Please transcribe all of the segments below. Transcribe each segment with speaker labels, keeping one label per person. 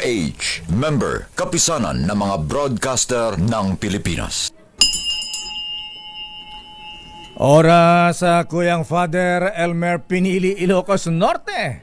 Speaker 1: DZRH, member, kapisanan ng mga broadcaster ng Pilipinas.
Speaker 2: Oras sa Kuyang Father Elmer Pinili, Ilocos Norte.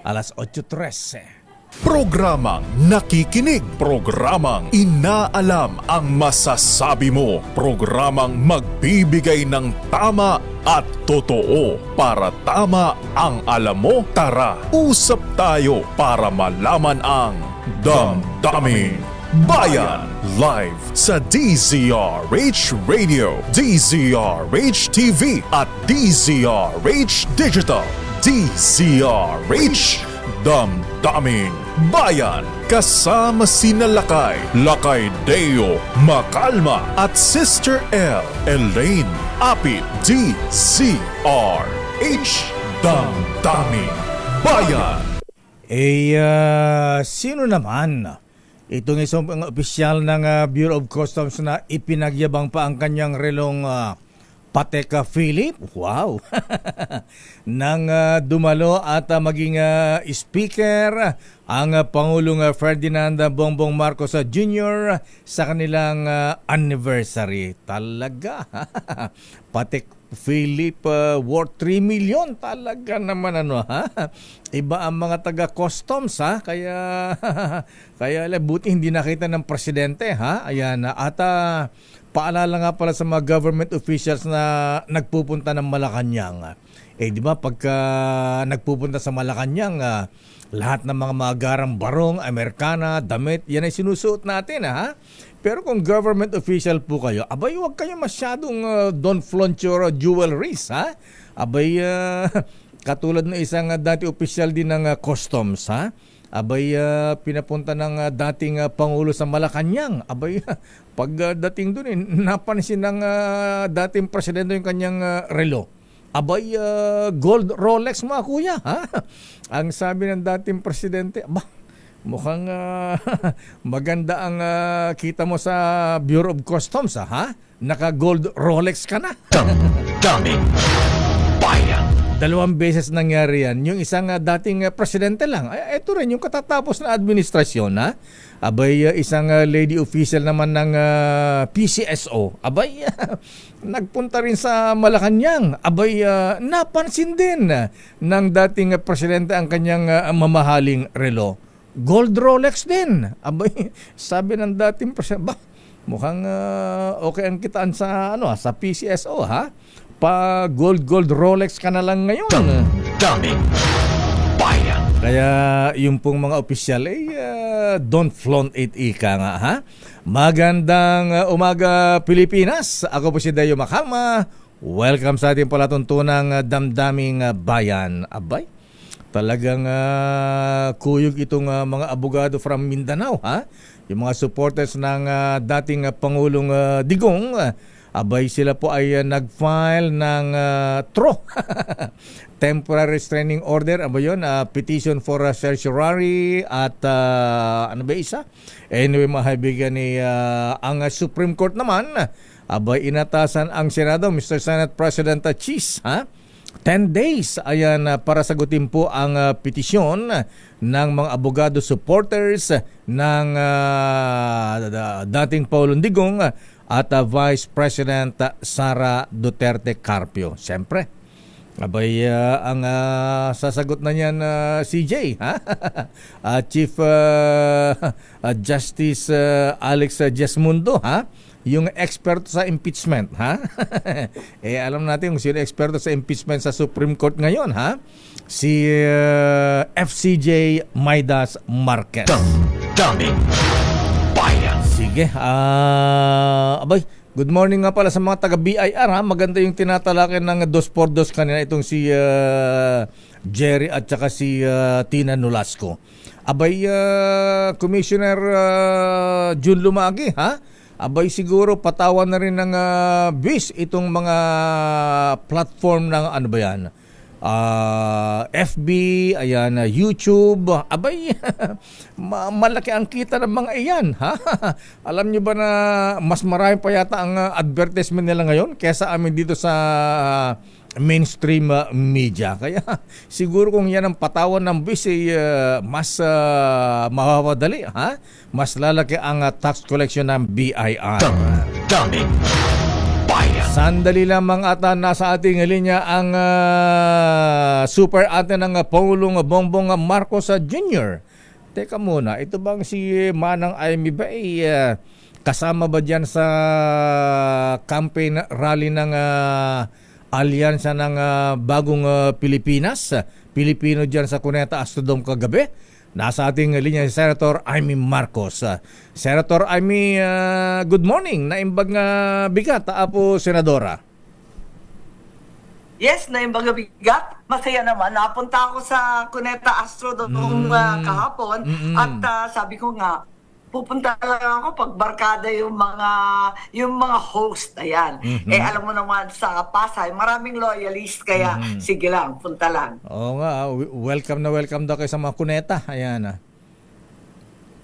Speaker 2: Alas 8:13.
Speaker 3: Programang nakikinig, programang inaalam ang masasabi mo, programang magbibigay ng tama at totoo. Para tama ang alam mo, tara, usap tayo para malaman ang Damdaming Bayan. Live sa DZRH Radio, DZRH TV at DZRH Digital. DZRH Damdaming Bayan. Kasama sina Lakay Deo Macalma at Sister L. Elaine Apit. DZRH Damdaming Bayan.
Speaker 2: Sino naman itong isang opisyal ng Bureau of Customs na ipinagyabang pa ang kanyang relong Patek Philippe? Wow! Nang dumalo at maging speaker ang Pangulong Ferdinand Bongbong Marcos Jr. sa kanilang anniversary. Talaga! Patek Philippe worth 3 million. Talaga naman ha? Iba ang mga taga-customs ha? Kaya buti hindi nakita ng presidente ha? Ayan, at paalala nga pala sa mga government officials na nagpupunta ng Malacanang. Di ba pagka nagpupunta sa Malacanang, lahat ng mga magarang barong, Amerikana, damit, yan ay sinusuot natin ha? Pero kung government official po kayo, abay huwag kayo masyadong don't flaunt your jewelries ha? Abay katulad ng isang dati official din ng customs ha? Abay pinapunta ng dating Pangulo sa Malacanang. Abay pagdating doon napansin ng dating presidente yung kanyang relo. Abay gold Rolex mga kuya ha? Ang sabi ng dating presidente, mukhang maganda ang kita mo sa Bureau of Customs ha? Naka-gold Rolex ka na.
Speaker 1: Damdaming Bayan.
Speaker 2: 2 beses nangyari yan. Yung isang dating presidente lang. Ito rin yung katatapos na administrasyon ha? Abay isang lady official naman ng PCSO. Abay nagpunta rin sa Malacanang. Abay napansin din ng dating presidente ang kanyang mamahaling relo. Gold Rolex din. Abay, sabi ng dating presidente, mukhang okay ang kitaan sa sa PCSO ha? Pa gold Rolex ka na lang ngayon.
Speaker 1: Damdaming Bayan.
Speaker 2: Kaya yung pong mga opisyal don't flaunt it ika nga ha. Magandang umaga Pilipinas. Ako po si Deo Macalma. Welcome sa ating palatuntunang Damdaming Bayan. Abay, talagang kuyog itong mga abogado from Mindanao ha. Yung mga supporters ng dating Pangulong Digong. Abay sila po ay nag-file ng TRO. Temporary Restraining Order. Abay yun, petition for certiorari at ano ba isa? Anyway mga kaibigan ang Supreme Court naman, abay inatasan ang Senado, Mr. Senate President Cheese ha? 10 days ayan para sagutin po ang petisyon ng mga abogado supporters ng dating Pangulong Digong at Vice President Sara Duterte Carpio. Siyempre, abay ang sasagot na niyan CJ ha? Chief Justice Alex Jesmundo ha? Yung experto sa impeachment ha? Alam natin kung sino experto sa impeachment sa Supreme Court ngayon ha? Si FCJ Maidas Marquez.
Speaker 1: Damdaming Bayan.
Speaker 2: Sige, abay, good morning nga pala sa mga taga-BIR ha. Maganda yung tinatalakin ng 2x2 kanina itong si Jerry at saka si Tina Nolasco. Abay, Commissioner Jun Lumagi ha. Abay siguro patawan na rin ng bis itong mga platform ng ano ba yan? FB, ayan, YouTube, abay, malaki ang kita ng mga iyan, ha? Alam niyo ba na mas marami pa yata ang advertisement nila ngayon kaysa amin dito sa mainstream media. Kaya siguro kung yan ang patawan ng bis, mas mapapadali, ha? Mas lalaki ang tax collection ng BIR.
Speaker 1: Damdamin Bayan.
Speaker 2: Sandali lamang ata nasa ating linya ang super ate ng Pangulong Bongbong Marcos Jr. Teka muna, ito bang si Manang Amy ba kasama ba dyan sa campaign rally ng alyansa ng Bagong Pilipinas? Pilipino dyan sa Cuneta Astrodome kagabi? Nasa ating linya si Senator Amy Marcos. Senator Amy, good morning. Naimbag nga bigat, po, Senadora.
Speaker 4: Yes, naimbag nga bigat. Masaya naman. Napunta ako sa Cuneta Astrodome kahapon at sabi ko nga, pupunta lang ako pag barkada yung mga host. Ayan. Alam mo naman sa Pasay, maraming loyalist kaya sige lang, punta lang.
Speaker 2: Oo nga, welcome daw kayo sa mga Cuneta. Ayan.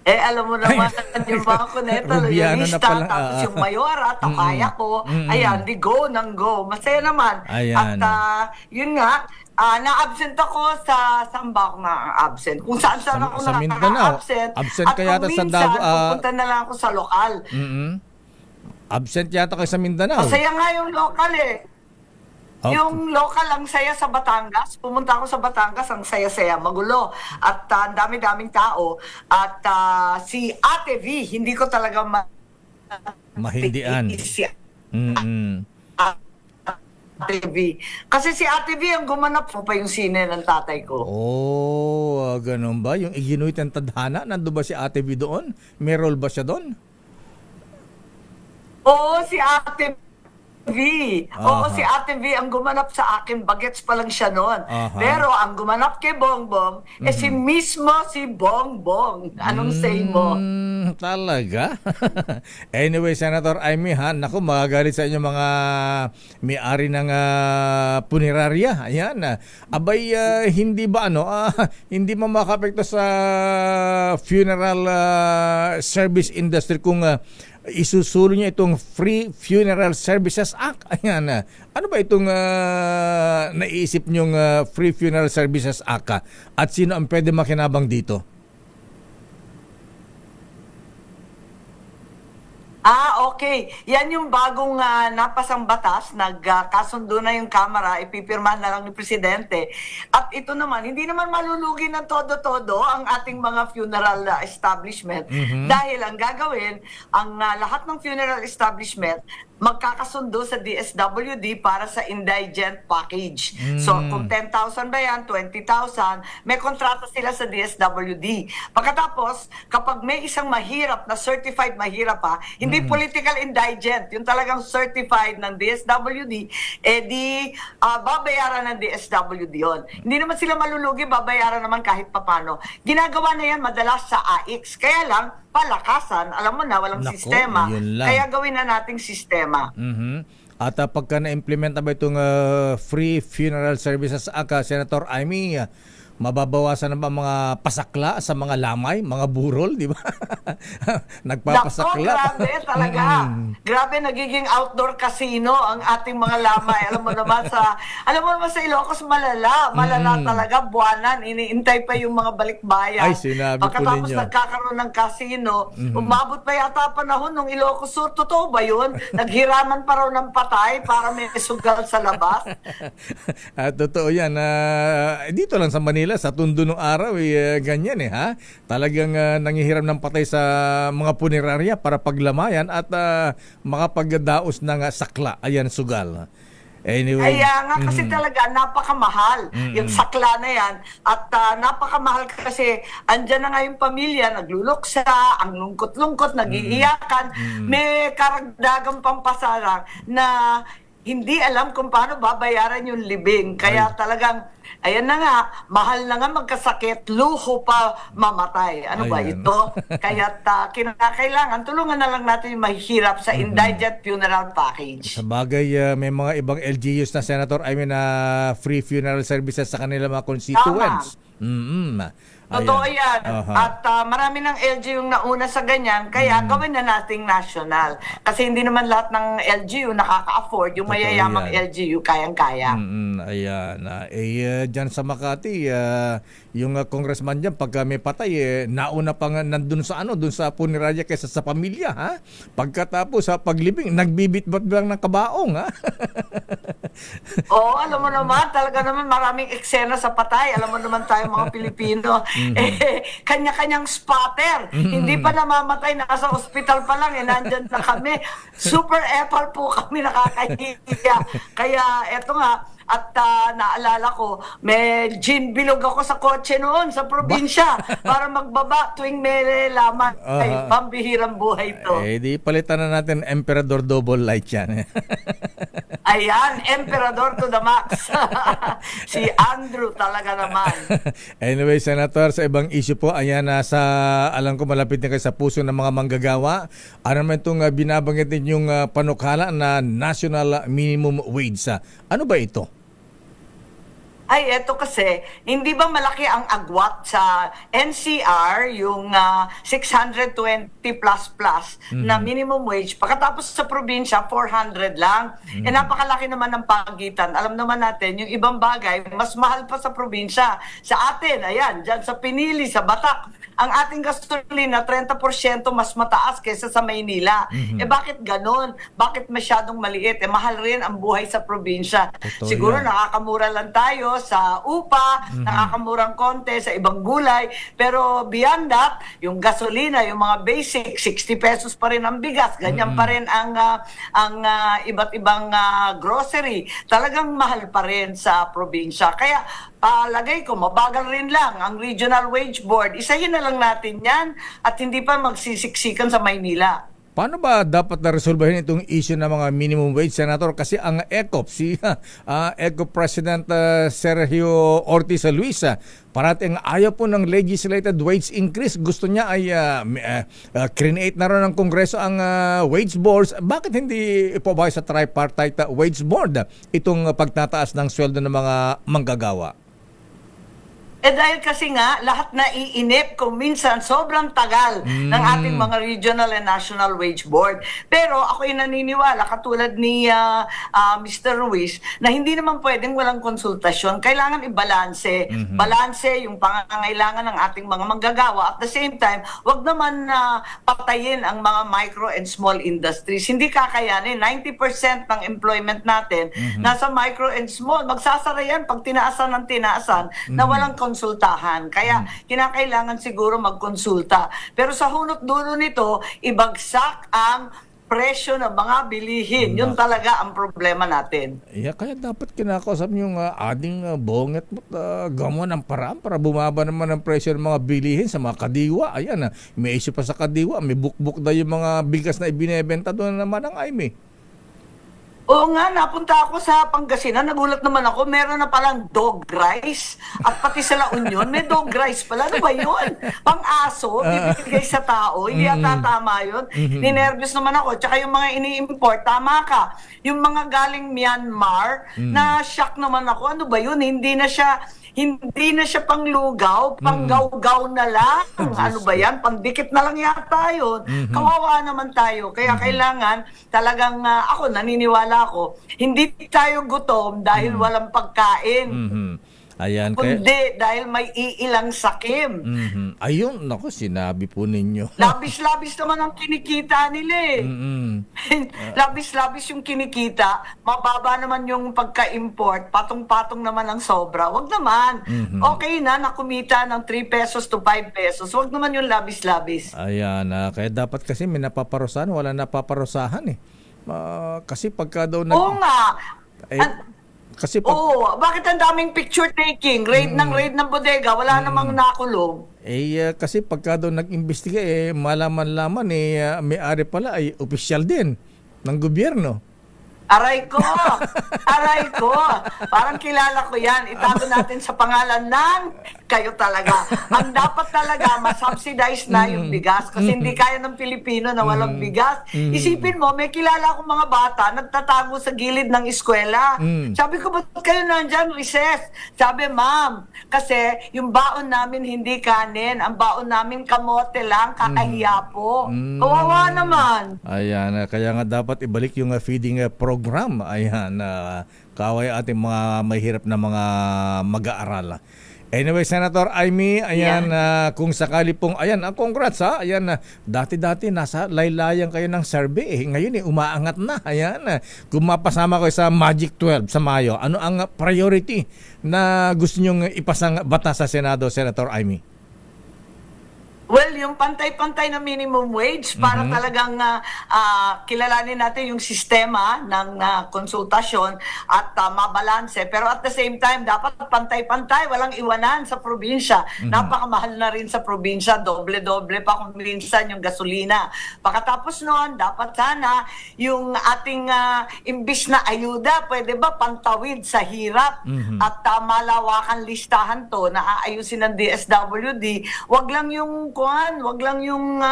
Speaker 4: Alam mo naman yung mga Cuneta
Speaker 2: Rubiano na
Speaker 4: loyalista,
Speaker 2: pala.
Speaker 4: tapos yung Mayora, takaya ko. Ayan, di go nang go. Masaya naman.
Speaker 2: Ayan.
Speaker 4: At yun nga, na-absent ako saan ba ako na-absent? Kung saan ako
Speaker 2: Sa Mindanao.
Speaker 4: na-absent.
Speaker 2: Absent
Speaker 4: At
Speaker 2: ka yata
Speaker 4: kung
Speaker 2: sa
Speaker 4: minsan,
Speaker 2: Davao,
Speaker 4: pupunta na lang ako sa lokal.
Speaker 2: Absent yata kayo sa Mindanao.
Speaker 4: Masaya nga yung lokal
Speaker 2: Okay.
Speaker 4: Yung local ang saya sa Batangas. Pumunta ako sa Batangas, ang saya-saya, magulo. At ang dami-daming tao. At si Ate V, hindi ko talaga
Speaker 2: Mahindian.
Speaker 4: Si
Speaker 2: Mm-mm.
Speaker 4: Ate V. Kasi si Ate V ang gumanap po pa yung sine ng tatay ko.
Speaker 2: Oh, ganun ba? Yung iginuit ng tadhana, nando ba si Ate V doon? May role ba siya doon?
Speaker 4: Oo, si Ate V. Oo,
Speaker 2: Aha.
Speaker 4: si Ate V ang gumanap sa akin. Bagets pa lang siya noon.
Speaker 2: Aha.
Speaker 4: Pero ang gumanap kay Bongbong, si mismo si Bongbong. Anong say mo?
Speaker 2: Talaga? Anyway, Senator Amy, naku, magagalit sa inyo mga may-ari ng punerarya. Ayan. Abay, hindi ba hindi mo makapekto sa funeral service industry kung isusulo niya itong Free Funeral Services Act. Ayan. Ano ba itong naiisip niyong Free Funeral Services Act? At sino ang pwede makinabang dito?
Speaker 4: Okay. Yan yung bagong napasang batas. Nagkasundo na yung Kamara, ipipirmahan na lang ni Presidente. At ito naman, hindi naman malulugi ng todo-todo ang ating mga funeral establishment. Dahil ang gagawin, ang lahat ng funeral establishment, magkakasundo sa DSWD para sa indigent package. So, kung 10,000 ba yan, 20,000, may kontrata sila sa DSWD. Pagkatapos, kapag may isang mahirap na certified mahirap hindi political indigent, yung talagang certified ng DSWD, babayaran ng DSWD yun. Hindi naman sila malulugi, babayaran naman kahit papano. Ginagawa na yan madalas sa AIX. Kaya lang, palakasan, alam mo na, walang
Speaker 2: Nako,
Speaker 4: sistema.
Speaker 2: yun lang.
Speaker 4: Kaya gawin na nating sistema.
Speaker 2: At pagka na-implement na ba itong Free Funeral Services Act, Senator Amy, mababawasan na ba mga pasakla sa mga lamay, mga burol, di ba? Nagpapasakla.
Speaker 4: Nako, grabe talaga. Grabe, nagiging outdoor casino ang ating mga lamay. Alam mo naman sa Ilocos, malala talaga, buwanan, iniintay pa yung mga balikbayan.
Speaker 2: Ay, sinabi po
Speaker 4: Pagkatapos
Speaker 2: ninyo.
Speaker 4: nagkakaroon ng casino, umabot pa yata panahon nung Ilocos Sur, totoo ba yun? Naghiraman pa raw ng patay para may sugal sa labas.
Speaker 2: Totoo yan. Dito lang sa Manila, sa Tondo nung araw, ganyan Talagang nangihiram ng patay sa mga punerarya para paglamayan at makapagdaos ng sakla. Ayan, sugal. Anyway.
Speaker 4: Kaya nga kasi talaga napakamahal yung sakla na yan at napakamahal kasi andyan na nga yung pamilya, nagluluksa, ang lungkot-lungkot, nagiiyakan, may karagdagang pampasarang na hindi alam kung paano babayaran yung libing. Kaya talagang, ayan na nga, mahal na nga magkasakit, luho pa mamatay. Ano ba
Speaker 2: Ayan.
Speaker 4: ito? Kaya kinakailangan, tulungan na lang natin yung mahihirap sa indigent funeral package.
Speaker 2: Sa bagay, may mga ibang LGUs na, Senator, na free funeral services sa kanila mga constituents.
Speaker 4: Totoo
Speaker 2: Ayan.
Speaker 4: yan.
Speaker 2: Aha.
Speaker 4: At marami ng LGU yung nauna sa ganyan, kaya gawin na nating national. Kasi hindi naman lahat ng LGU nakaka-afford. Yung
Speaker 2: Totoo
Speaker 4: mayayamang
Speaker 2: yan.
Speaker 4: LGU, kayang-kaya.
Speaker 2: Ayan. Dyan sa Makati, yung congressman dyan, pagka may patay, nauna pa nga nandun sa dun sa punerarya kaysa sa pamilya, ha? Pagkatapos, sa paglibing, nagbibit-bat lang ng kabaong, ha?
Speaker 4: Oo, alam mo naman, talaga naman maraming eksena sa patay. Alam mo naman tayo mga Pilipino, kanya-kanyang spotter. Hindi pa namamatay, nasa ospital pa lang, nandyan na kami. Super epal po kami, nakakahiya. Kaya eto nga, at naalala ko, may gin bilog ako sa kotse noon sa probinsya para magbaba tuwing may laman. Ay, pambihirang buhay to.
Speaker 2: Di palitan na natin Emperador Double Light yan.
Speaker 4: Ayan, Emperador to the max. Si Andrew talaga naman.
Speaker 2: Anyway, Senator, sa ibang issue po, ayan, alam ko malapit na kayo sa puso ng mga manggagawa. Ano naman itong binabanggit ninyong panukala na National Minimum Wage? Ano ba ito?
Speaker 4: Ay, eto kasi, hindi ba malaki ang agwat sa NCR, yung 620 plus na minimum wage, pagkatapos sa probinsya, 400 lang. Napakalaki naman ng pagitan. Alam naman natin, yung ibang bagay, mas mahal pa sa probinsya. Sa atin, ayan, dyan sa Pinili, sa Batak, ang ating gasolina, 30% mas mataas kaysa sa Maynila. Bakit ganon? Bakit masyadong maliit? Mahal rin ang buhay sa probinsya.
Speaker 2: Totoo
Speaker 4: Siguro
Speaker 2: yan.
Speaker 4: nakakamura lang tayo sa upa, nakakamurang konti sa ibang gulay, pero beyond that, yung gasolina, yung mga basic, 60 pesos pa rin ang bigas, ganyan pa rin ang iba't ibang grocery. Talagang mahal pa rin sa probinsya. Kaya lagay ko, mabagal rin lang ang Regional Wage Board. Isahin na lang natin yan at hindi pa magsisiksikan sa Maynila.
Speaker 2: Paano ba dapat na resolbahin itong issue ng mga minimum wage, Senator? Kasi ang ECOP, ECOP President Sergio Ortiz Luis, parating ayaw po ng legislated wage increase. Gusto niya ay create na rin ng Kongreso ang wage boards. Bakit hindi ipabay sa tripartite wage board itong pagtataas ng sweldo ng mga manggagawa?
Speaker 4: Dahil kasi nga, lahat na iinip kung minsan sobrang tagal ng ating mga regional and national wage board. Pero ako'y naniniwala, katulad ni Mr. Ruiz, na hindi naman pwedeng walang konsultasyon. Kailangan ibalanse. Balanse yung pangangailangan ng ating mga manggagawa. At the same time, wag naman patayin ang mga micro and small industries. Hindi kakayanin. 90% ng employment natin nasa micro and small. Magsasara yan pag tinaasan ng tinaasan na walang konsultahan. Kaya kinakailangan siguro magkonsulta. Pero sa hunot dulo nito, ibagsak ang presyo ng mga bilihin. Yun talaga ang problema natin.
Speaker 2: Kaya dapat kinakausap yung ading bonget mo gamon ng paraan para bumaba naman ang presyo ng mga bilihin sa mga kadiwa. Ayan, may issue pa sa kadiwa. May bukbuk na yung mga bigas na ibinebenta doon naman ang IME.
Speaker 4: Oo nga, napunta ako sa Pangasinan, nagulat naman ako, meron na palang dog rice at pati sa La Union, may dog rice pala. Ano ba yun? Pang-aso, bibigay sa tao, hindi ata tama yun. Ninervyos naman ako, tsaka yung mga ini-import, tama ka. Yung mga galing Myanmar, na-shock naman ako, ano ba yun? Hindi na siya panglugaw, panggawgaw na lang. Ano ba yan? Pandikit na lang yata yun. Kawawa naman tayo. Kaya kailangan talagang ako, naniniwala ako, hindi tayo gutom dahil walang pagkain.
Speaker 2: Ayan,
Speaker 4: Kundi dahil may iilang sakim.
Speaker 2: Ayun, naku, sinabi po ninyo.
Speaker 4: Labis-labis naman ang kinikita nila eh. Labis-labis yung kinikita, mababa naman yung pagka-import, patong-patong naman ang sobra. Wag naman. Okay na kumita ng 3 pesos to 5 pesos. Wag naman yung labis-labis.
Speaker 2: Ayan, kaya dapat kasi may napaparusahan, wala napaparusahan eh. Kasi pagka daw
Speaker 4: Oo nga.
Speaker 2: kasi
Speaker 4: Oo, bakit ang daming picture taking? Raid ng bodega, wala namang nakulong.
Speaker 2: kasi pagka daw nag-imbestiga malaman-laman may-ari pala ay opisyal din ng gobyerno.
Speaker 4: Aray ko! Aray ko! Parang kilala ko yan. Itago natin sa pangalan ng kayo talaga. Ang dapat talaga, masubsidize na yung bigas kasi hindi kaya ng Pilipino na walang bigas. Isipin mo, may kilala akong mga bata nagtatago sa gilid ng eskwela. Sabi ko, ba't kayo nandyan, recess? Sabi, ma'am, kasi yung baon namin hindi kanin, ang baon namin kamote lang, kakahiya po. Kawawa naman.
Speaker 2: Ayan, kaya nga dapat ibalik yung feeding program. Ayan, kaway ating mga mahirap na mga mag-aaral. Anyway, Senator Amy, ayan, kung sakali pong, ayan, congrats ha, ayan, dati-dati nasa laylayan kayo ng survey, ngayon umaangat na, ayan, kung mapasama kayo sa Magic 12 sa Mayo, ano ang priority na gusto nyong ipasang batas sa Senado, Senator Amy?
Speaker 4: Well, yung pantay-pantay na minimum wage para talagang kilalanin natin yung sistema ng konsultasyon at mabalanse. Pero at the same time, dapat pantay-pantay, walang iwanan sa probinsya. Napakamahal na rin sa probinsya, doble-doble pa kung minsan yung gasolina. Pagkatapos noon, dapat sana yung ating imbis na ayuda, pwede ba pantawid sa hirap at malawakan listahan to na aayusin ng DSWD. Wag lang yung wag lang yung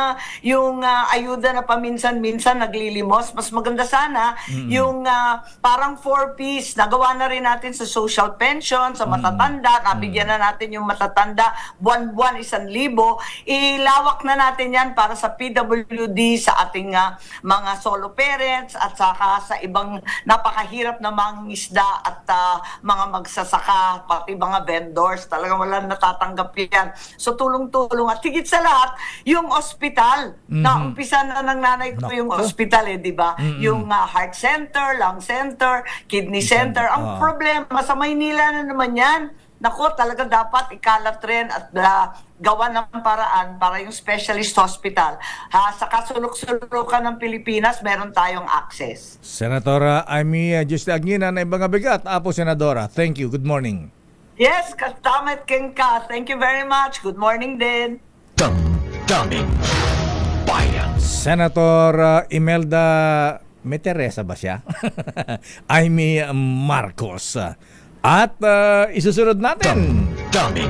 Speaker 4: ayuda na paminsan-minsan naglilimos. Mas maganda sana yung parang 4-piece. Nagawa na rin natin sa social pension, sa matatanda. Nabigyan na natin yung matatanda. Buwan-buwan 1,000. Ilawak na natin yan para sa PWD, sa ating mga solo parents at saka sa ibang napakahirap na mga isda at mga magsasaka, pati mga vendors. Talagang walang natatanggap yan. So tulong-tulong at higit sa lahat, yung ospital. Naumpisa na ng nanay ko yung ospital di ba? Yung heart center, lung center, kidney center. Ang problema sa Maynila na naman yan. Nako, talaga dapat ikalat rin at gawa ng paraan para yung specialist hospital. Sa kasulok-sulukan ng Pilipinas, meron tayong access.
Speaker 2: Senatora Amy Just Aguina na ibang bigat. Apo, Senadora. Thank you. Good morning.
Speaker 4: Yes, Kastamet Kenka. Thank you very much. Good morning din.
Speaker 1: Damdamin Bayan.
Speaker 2: Senator Imelda, may Teresa ba siya? Amy Marcos. At isusunod natin.
Speaker 1: Damdamin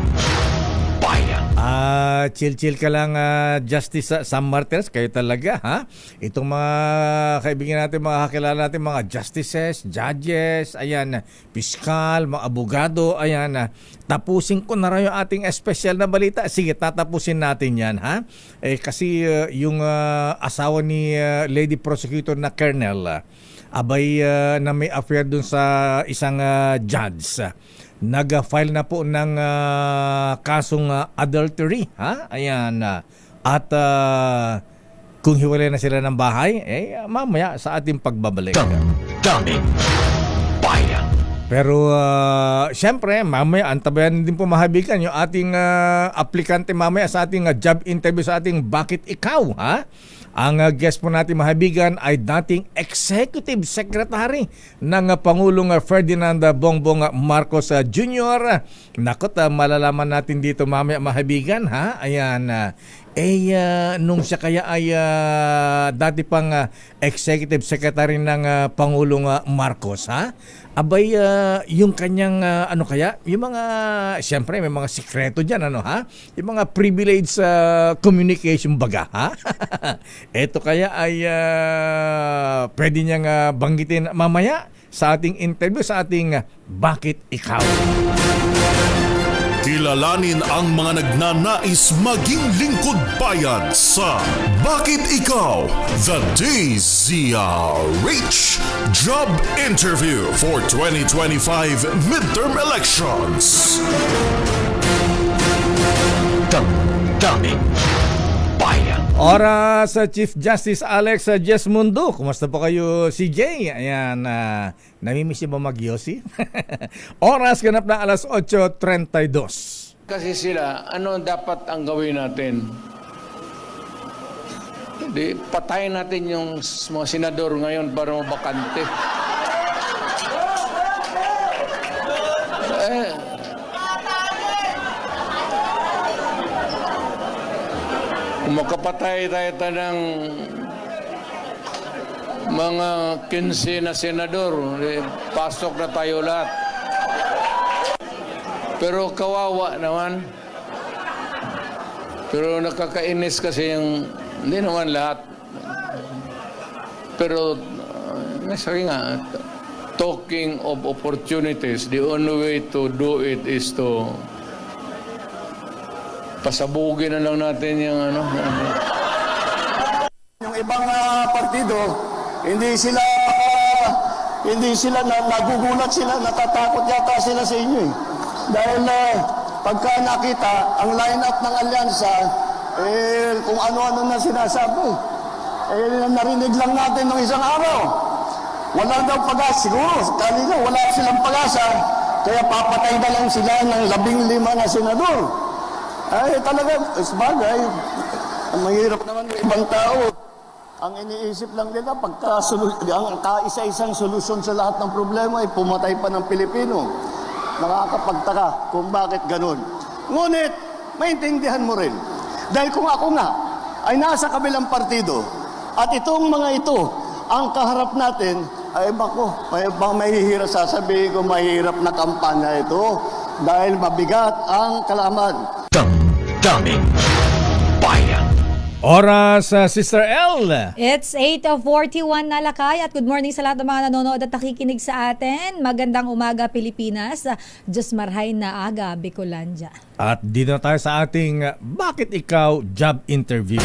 Speaker 1: Bayan.
Speaker 2: Chill-chill ka lang, Justice Sam Martires, kayo talaga, ha? Itong mga kaibigan natin, mga kakilala natin, mga justices, judges, ayan, piskal, mga abogado, ayan, tapusin ko na rin yung ating special na balita. Sige, tatapusin natin yan, ha? Kasi yung asawa ni Lady Prosecutor na Colonel, abay na may affair dun sa isang judge. Nag-file na po ng kasong adultery, ha? Ayan. At kung hiwalay na sila ng bahay, mamaya sa ating pagbabalik.
Speaker 1: Damdamin Bayan.
Speaker 2: Pero siyempre, mamaya antabayan din po mahabigan yung ating aplikante mamaya sa ating job interview sa ating Bakit Ikaw, ha? Ang guest po natin mahabigan ay dating Executive Secretary ng Pangulong Ferdinand Bongbong Marcos Jr. Nakot, malalaman natin dito mamaya mahabigan, ha? Ayan. Nung siya kaya ay dati pang Executive Secretary ng Pangulong Marcos, ha? Abay, yung kanyang, ano kaya, yung mga, siyempre, may mga sikreto dyan, ano, ha? Yung mga privileged communication baga, ha? Ito kaya ay pwede niyang banggitin mamaya sa ating interview, sa ating Bakit Ikaw?
Speaker 3: Kilalanin ang mga nagnanais maging lingkod bayan sa Bakit Ikaw? The DZRH Job Interview for 2025 Midterm Elections.
Speaker 1: Damdamin Bayan.
Speaker 2: Oras sa Chief Justice Alex Jesmundo. Kumusta po kayo, CJ? Ayan, namimiss niyo ba mag-yosi? Oras ganap na alas 8:32.
Speaker 5: Kasi sila, ano dapat ang gawin natin? Di, patayin natin yung mga senador ngayon para mabakante. Kung makapatay tayo ng mga 15 na senador, pasok na tayo lahat. Pero kawawa naman. Pero nakakainis kasi yung, hindi naman lahat. Pero, sabi nga, talking of opportunities, the only way to do it is to pasabugin na lang natin yung ano.
Speaker 6: Yung ibang partido, hindi sila nagugulat sila, natatakot yata sila sa inyo eh. Dahil pagka nakita ang lineup ng alyansa, kung ano-ano na sinasabi, narinig lang natin ng isang araw. Wala daw pag-asa, siguro, kanina wala silang pag-asa, kaya papatay na lang sila ng 15 na senador. Ay, talaga, sabagay, mahirap naman ng ibang tao. Ang iniisip lang nila, ang kaisa-isang solusyon sa lahat ng problema ay pumatay pa ng Pilipino. Nakakapagtaka kung bakit ganun. Ngunit, maintindihan mo rin. Dahil kung ako nga ay nasa kabilang partido at itong mga ito ang kaharap natin, ay bako, mahihirap sasabihin ko, mahirap na kampanya ito dahil mabigat ang kalaman.
Speaker 1: Damdamin Bayan.
Speaker 2: Oras, Sister L.
Speaker 7: It's 8:41 na lakay at good morning sa lahat ng mga nanonood at nakikinig sa atin. Magandang umaga Pilipinas. Diyos marhay na aga, Bicolandia.
Speaker 2: At dito na tayo sa ating Bakit Ikaw Job Interview.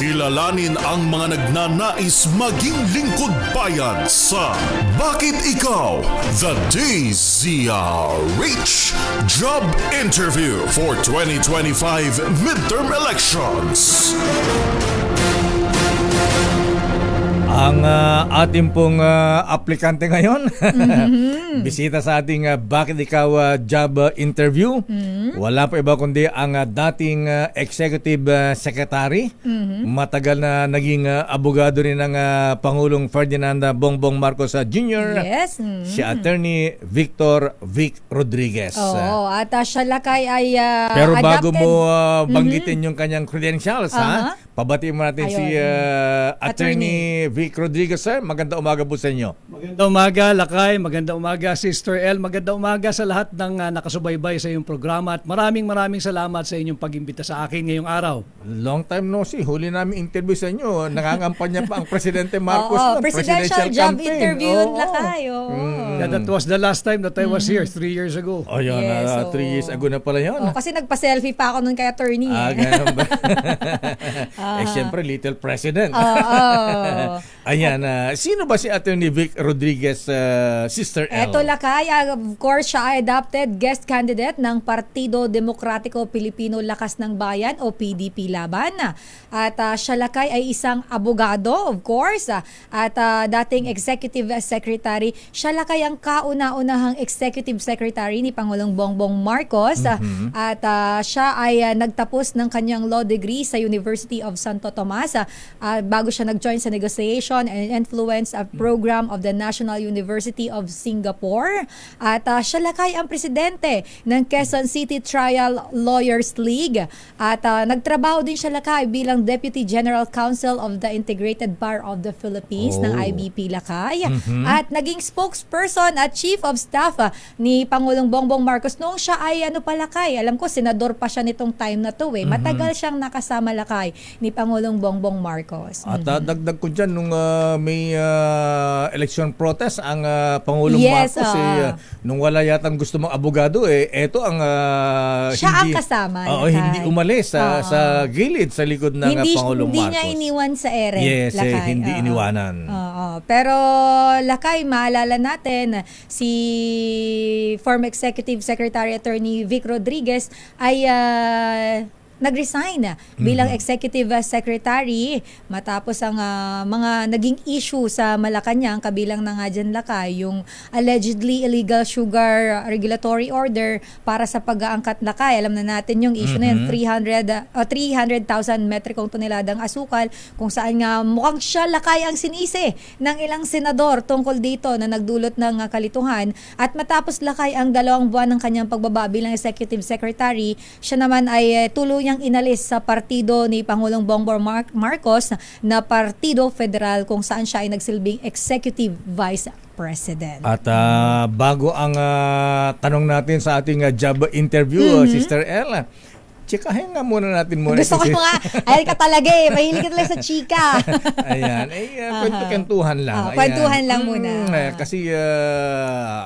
Speaker 3: Kilalanin ang mga nagnanais maging lingkod bayan sa Bakit Ikaw? The DZRH Job Interview for 2025 Midterm Elections.
Speaker 2: Ang ating pong aplikante ngayon, bisita sa ating Bakit Ikaw Job Interview. Wala pa iba kundi ang dating Executive Secretary. Matagal na naging abogado rin ng Pangulong Ferdinand Bongbong Marcos Jr.
Speaker 7: Yes.
Speaker 2: Si Attorney Victor Vic Rodriguez.
Speaker 7: Oo, at siya lakay ay
Speaker 2: Pero bago
Speaker 7: adopted.
Speaker 2: mo banggitin yung kanyang credentials, pabatiin mo natin si Attorney Vic Rodriguez, sir. Magandang umaga po sa inyo.
Speaker 8: Magandang umaga, Lakay. Magandang umaga, Sister L. Magandang umaga sa lahat ng nakasubaybay sa iyong programa at maraming salamat sa inyong pag-imbita sa akin ngayong araw.
Speaker 2: Long time no see. Huli namin interview sa inyo. Nangangampanya pa ang Presidente Marcos
Speaker 7: Oo,
Speaker 2: ng
Speaker 7: presidential job
Speaker 2: campaign.
Speaker 7: interview
Speaker 2: Oo.
Speaker 7: lakay.
Speaker 8: Yeah, that was the last time that I was here, 3 years ago.
Speaker 2: Oh, yun.
Speaker 7: Yes,
Speaker 2: 3 years ago na pala yun.
Speaker 7: Kasi nagpa-selfie pa ako nun kay attorney.
Speaker 2: Ganun ba? Syempre, Little President. Ayan. Sino ba si Attorney Vic Rodriguez, Sister L?
Speaker 7: Eto lakay, of course, siya ay adopted guest candidate ng Partido Demokratiko Pilipino Lakas ng Bayan o PDP Laban. At siya lakay ay isang abogado, of course, at dating Executive Secretary. Siya lakay ang kauna-unahang Executive Secretary ni Pangulong Bongbong Marcos. At siya ay nagtapos ng kanyang law degree sa University of Santo Tomas bago siya nag-join sa Negotiation and Influence Program of the National University of Singapore. At siya lakay ang presidente ng Quezon City Trial Lawyers League. At nagtrabaho din siya lakay bilang Deputy General Counsel of the Integrated Bar of the Philippines ng IBP Lakay. At naging spokesperson at Chief of Staff ni Pangulong Bongbong Marcos noong siya ay palakay. Alam ko, senador pa siya nitong time na to eh. Matagal siyang nakasama lakay ni Pangulong Bongbong Marcos.
Speaker 2: At dagdag ko dyan, nung may election protest, ang Pangulong
Speaker 7: Yes,
Speaker 2: Marcos, nung wala yatang gusto mong abogado, eto ang
Speaker 7: Siya ang kasama, lakay.
Speaker 2: hindi umalis sa gilid, sa likod ng Pangulong
Speaker 7: hindi
Speaker 2: Marcos.
Speaker 7: niya iniwan sa ere.
Speaker 2: Yes,
Speaker 7: lakay.
Speaker 2: hindi iniwanan.
Speaker 7: Pero lakay, maalala natin si former Executive Secretary Attorney Vic Rodriguez ay nag-resign bilang Executive Secretary matapos ang mga naging issue sa Malacanang, kabilang na nga dyan lakay, yung allegedly illegal sugar regulatory order para sa pag-aangkat lakay. Alam na natin yung issue na yun, 300,000 metrikong toneladang asukal, kung saan nga mukhang siya lakay ang sinisi ng ilang senador tungkol dito na nagdulot ng kalituhan. At matapos lakay ang 2 buwan ng kanyang pagbaba bilang Executive Secretary, siya naman ay tuluyan niyang inalis sa partido ni Pangulong Bongbong Marcos na Partido Federal kung saan siya ay nagsilbing Executive Vice President.
Speaker 2: At bago ang tanong natin sa ating job interview, Sister Ella, chikahin nga muna natin muna.
Speaker 7: Gusto ko nga, ay ka talaga eh, mahilig ka talaga sa chika.
Speaker 2: Ayan, kwento-kentuhan lang.
Speaker 7: Kwentuhan lang muna.
Speaker 2: Kasi,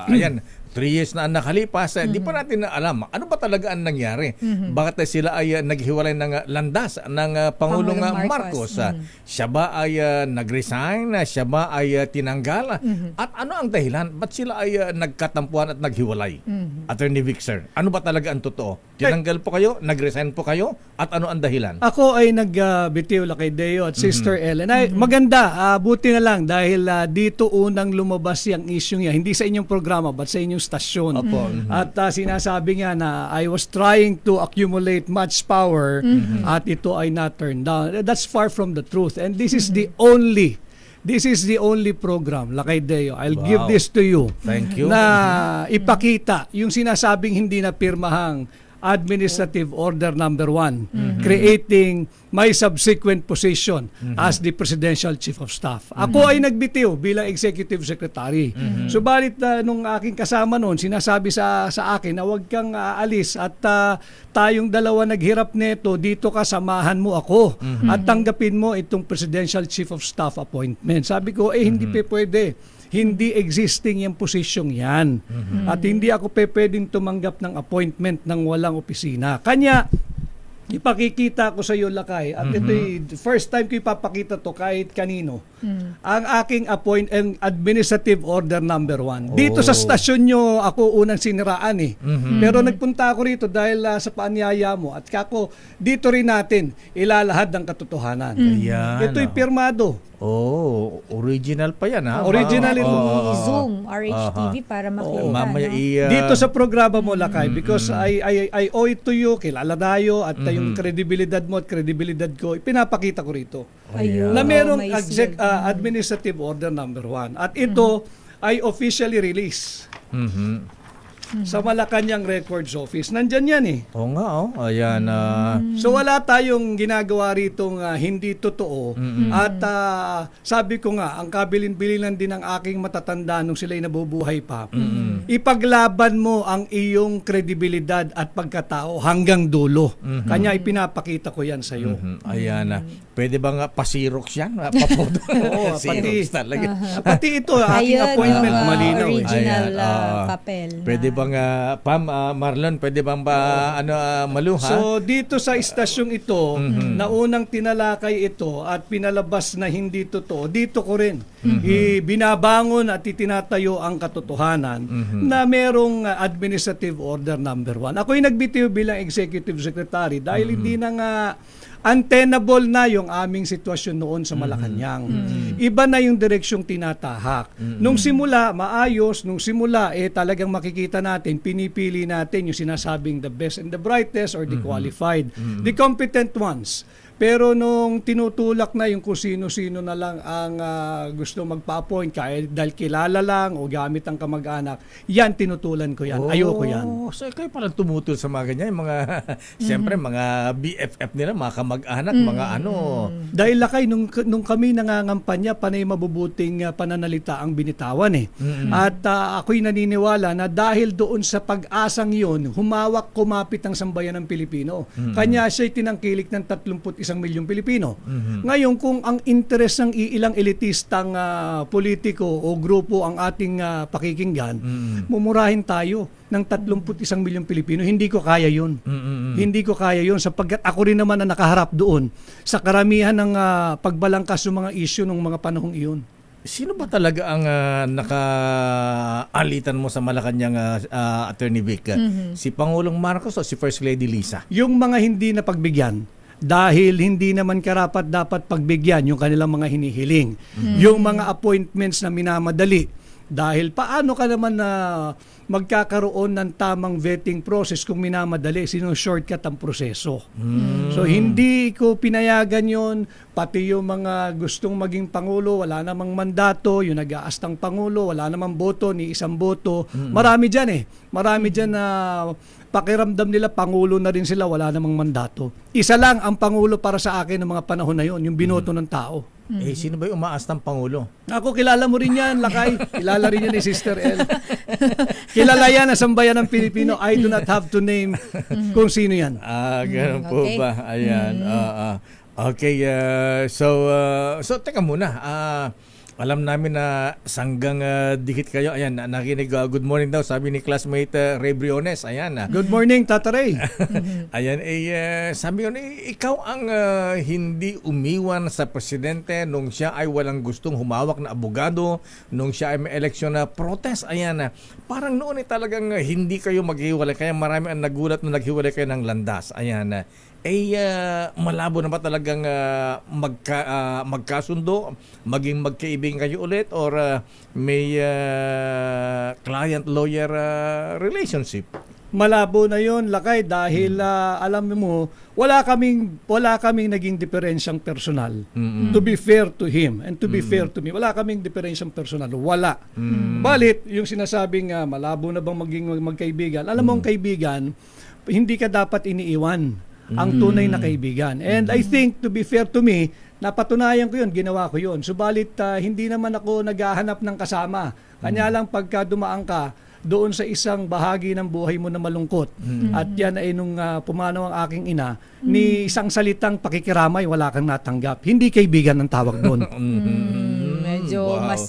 Speaker 2: ayan, 3 years na ang nakalipas, di pa natin alam ano ba talaga ang nangyari. Bakit sila ay naghiwalay ng landas ng Pangulong Marcos? Siya ba ay nag-resign? Siya ba ay tinanggal? At ano ang dahilan? Ba't sila ay nagkatampuan at naghiwalay? Attorney Vic, sir, ano ba talaga ang totoo? Tinanggal po kayo? Nag-resign po kayo? At ano ang dahilan?
Speaker 8: Ako ay nagbitiw kay Deo at Sister Ellen. Ay, maganda, buti na lang dahil dito unang lumabas yung issue niya. Hindi sa inyong programa, but sa inyong stasyon.
Speaker 2: Opo.
Speaker 8: At sinasabi niya na I was trying to accumulate much power at ito ay not turned down. That's far from the truth. And this is the only program, Lakay Deo. I'll give this to you.
Speaker 2: Thank you.
Speaker 8: Na ipakita yung sinasabing hindi na pirmahang Administrative Order Number 1, creating my subsequent position as the Presidential Chief of Staff. Ako ay nagbitiw bilang Executive Secretary. Subalit nung aking kasama noon, sinasabi sa akin na huwag kang aalis at tayong dalawa naghirap nito, dito ka, samahan mo ako at tanggapin mo itong Presidential Chief of Staff appointment. Sabi ko, hindi pwede. Hindi existing yung posisyong yan. At hindi ako pwedeng tumanggap ng appointment ng walang opisina. Kanya, ipakikita ko sa iyo, Lakay, at ito'y first time ko ipapakita to kahit kanino, ang aking Administrative Order Number 1. Dito sa stasyon nyo, ako unang siniraan eh. Pero nagpunta ako rito dahil sa paanyaya mo at kako, dito rin natin ilalahad ng katotohanan.
Speaker 2: Ayan,
Speaker 8: Ito'y pirmado.
Speaker 2: Original pa yan, ha?
Speaker 8: Original ito.
Speaker 7: Zoom, RHTV para makita.
Speaker 2: Mamaya
Speaker 7: no?
Speaker 8: Dito sa programa mo, Lakay, because I owe it to you, kilala tayo, at yung kredibilidad mo at kredibilidad ko, pinapakita ko rito.
Speaker 7: Ayun.
Speaker 8: Na merong
Speaker 7: may Zoom.
Speaker 8: Administrative Order Number 1. At ito ay officially released sa Malacanang Records Office. Nandyan yan eh.
Speaker 2: Oo nga, ayan.
Speaker 8: So wala tayong ginagawa ritong hindi totoo. At sabi ko nga, ang kabilin-bilinan din ng aking matatanda nung sila'y nabubuhay pa. Ipaglaban mo ang iyong kredibilidad at pagkatao hanggang dulo. Kanya ipinapakita ko yan sa iyo.
Speaker 2: Ayan. Pwede bang pasirox yan? Papoto.
Speaker 8: Oo,
Speaker 2: Sirox talaga.
Speaker 8: Pati ito, aking
Speaker 7: Ayun,
Speaker 8: appointment, malinaw.
Speaker 7: original
Speaker 2: Ayan,
Speaker 7: papel.
Speaker 2: Pwede bang, Pam, Marlon, pwede bang maluha?
Speaker 8: So dito sa istasyong ito, na unang tinalakay ito at pinalabas na hindi totoo, dito ko rin binabangon at itinatayo ang katotohanan na merong Administrative Order Number 1. Ako'y nagbitiw bilang Executive Secretary dahil hindi na nga untenable na yung aming sitwasyon noon sa Malacanang. Iba na yung direksyong tinatahak. Nung simula, maayos. Nung simula, talagang makikita natin, pinipili natin yung sinasabing the best and the brightest or the qualified. The competent ones. Pero nung tinutulak na yung kung sino-sino na lang ang gusto magpa-appoint dahil kilala lang o gamit ang kamag-anak, yan tinutulan ko yan. Ayoko yan.
Speaker 2: So kayo palang tumutol sa mga ganyan, yung mga, siyempre, mga BFF nila, mga kamag-anak, mga ano.
Speaker 8: Dahil Lakay, nung kami nangangampanya, panay mabubuting pananalita ang binitawan eh. At ako'y naniniwala na dahil doon sa pag-asang yun, kumapit ang sambayan ng Pilipino. Kanya siya'y tinangkilik ng 31 milyong Pilipino. Ngayon, kung ang interes ng ilang elitistang politiko o grupo ang ating pakikinggan, mumurahin tayo ng 31 milyong Pilipino. Hindi ko kaya yun. Hindi ko kaya yun sapagkat ako rin naman ang nakaharap doon sa karamihan ng pagbalangkas ng mga issue ng mga panahong iyon.
Speaker 2: Sino ba talaga ang nakaalitan mo sa Malacanang, Attorney Vic? Si Pangulong Marcos o si First Lady Lisa?
Speaker 8: Yung mga hindi na pagbigyan, dahil hindi naman karapat dapat pagbigyan yung kanilang mga hinihiling. Yung mga appointments na minamadali, Dahil paano ka naman na magkakaroon ng tamang vetting process kung minamadali, shortcut ang proseso. So hindi ko pinayagan yon, pati yung mga gustong maging Pangulo, wala namang mandato, yung nag-aastang Pangulo, wala namang boto, ni isang boto. Marami dyan Marami dyan na pakiramdam nila Pangulo na rin sila, wala namang mandato. Isa lang ang Pangulo para sa akin ng mga panahon na yon, yung binoto ng tao.
Speaker 2: Sino ba yung umaastang Pangulo?
Speaker 8: Ako, kilala mo rin yan, Lakay. Kilala rin yan ni Sister El. Kilala yan na sambayan ng Pilipino. I do not have to name kung sino yan.
Speaker 2: Ganun po
Speaker 7: Okay.
Speaker 2: ba? Ayan. Okay, so teka muna. Alam namin na sanggang dikit kayo. Ayan, nakinig, good morning daw, sabi ni classmate Ray Briones. Ayan.
Speaker 8: Good morning, Tata Ray.
Speaker 2: Ayan, sabi ko, ikaw ang hindi umiwan sa presidente nung siya ay walang gustong humawak na abogado, nung siya ay may eleksyon na protest. Ayan, parang noon talagang hindi kayo maghiwalay. Kaya marami ang nagulat na naghiwalay kayo ng landas. Ayan, malabo na ba talagang magkasundo, maging magkaibigan kayo ulit, or may client-lawyer relationship?
Speaker 8: Malabo na yon, Lakay, dahil alam mo, wala kaming naging diferensyang personal. To be fair to him and to be fair to me, wala kaming diferensyang personal. Wala. Balit, yung sinasabing malabo na bang maging magkaibigan, alam mo ang kaibigan, hindi ka dapat iniiwan ang tunay na kaibigan. And I think, to be fair to me, napatunayan ko yun, ginawa ko yun. Subalit, hindi naman ako naghahanap ng kasama. Kanya lang pagka dumaan ka doon sa isang bahagi ng buhay mo na malungkot. At yan ay nung pumanaw ang aking ina, ni isang salitang pakikiramay, wala kang natanggap. Hindi kaibigan ang tawag doon.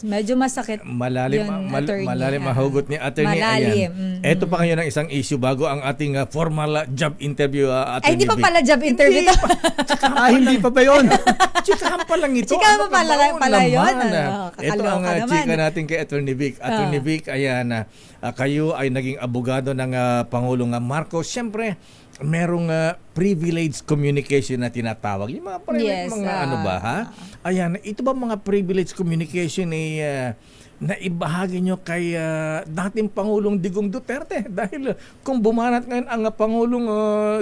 Speaker 7: Medyo masakit.
Speaker 2: Malalim,
Speaker 7: yun, attorney.
Speaker 2: malalim ang hugot ni attorney.
Speaker 7: Malalim.
Speaker 2: Ayan. Ito pa ngayon ang isang issue bago ang ating formal job interview.
Speaker 7: Ay, hindi pa pala job interview to.
Speaker 8: Hindi pa ba yun?
Speaker 2: Chikahan pa lang ito.
Speaker 7: Chikahan pa pala yun.
Speaker 2: Ito ang
Speaker 7: Kakaloka naman.
Speaker 2: chika natin kay Attorney Vic. Attorney Vic, ayan, kayo ay naging abogado ng Pangulong Marcos. Siyempre, merong privileged communication na tinatawag. Yung mga private,
Speaker 7: Yes,
Speaker 2: mga ano ba, ha? Ayan, ito ba mga privileged communication na ibahagi nyo kay dating Pangulong Digong Duterte? Dahil kung bumanat ngayon ang Pangulong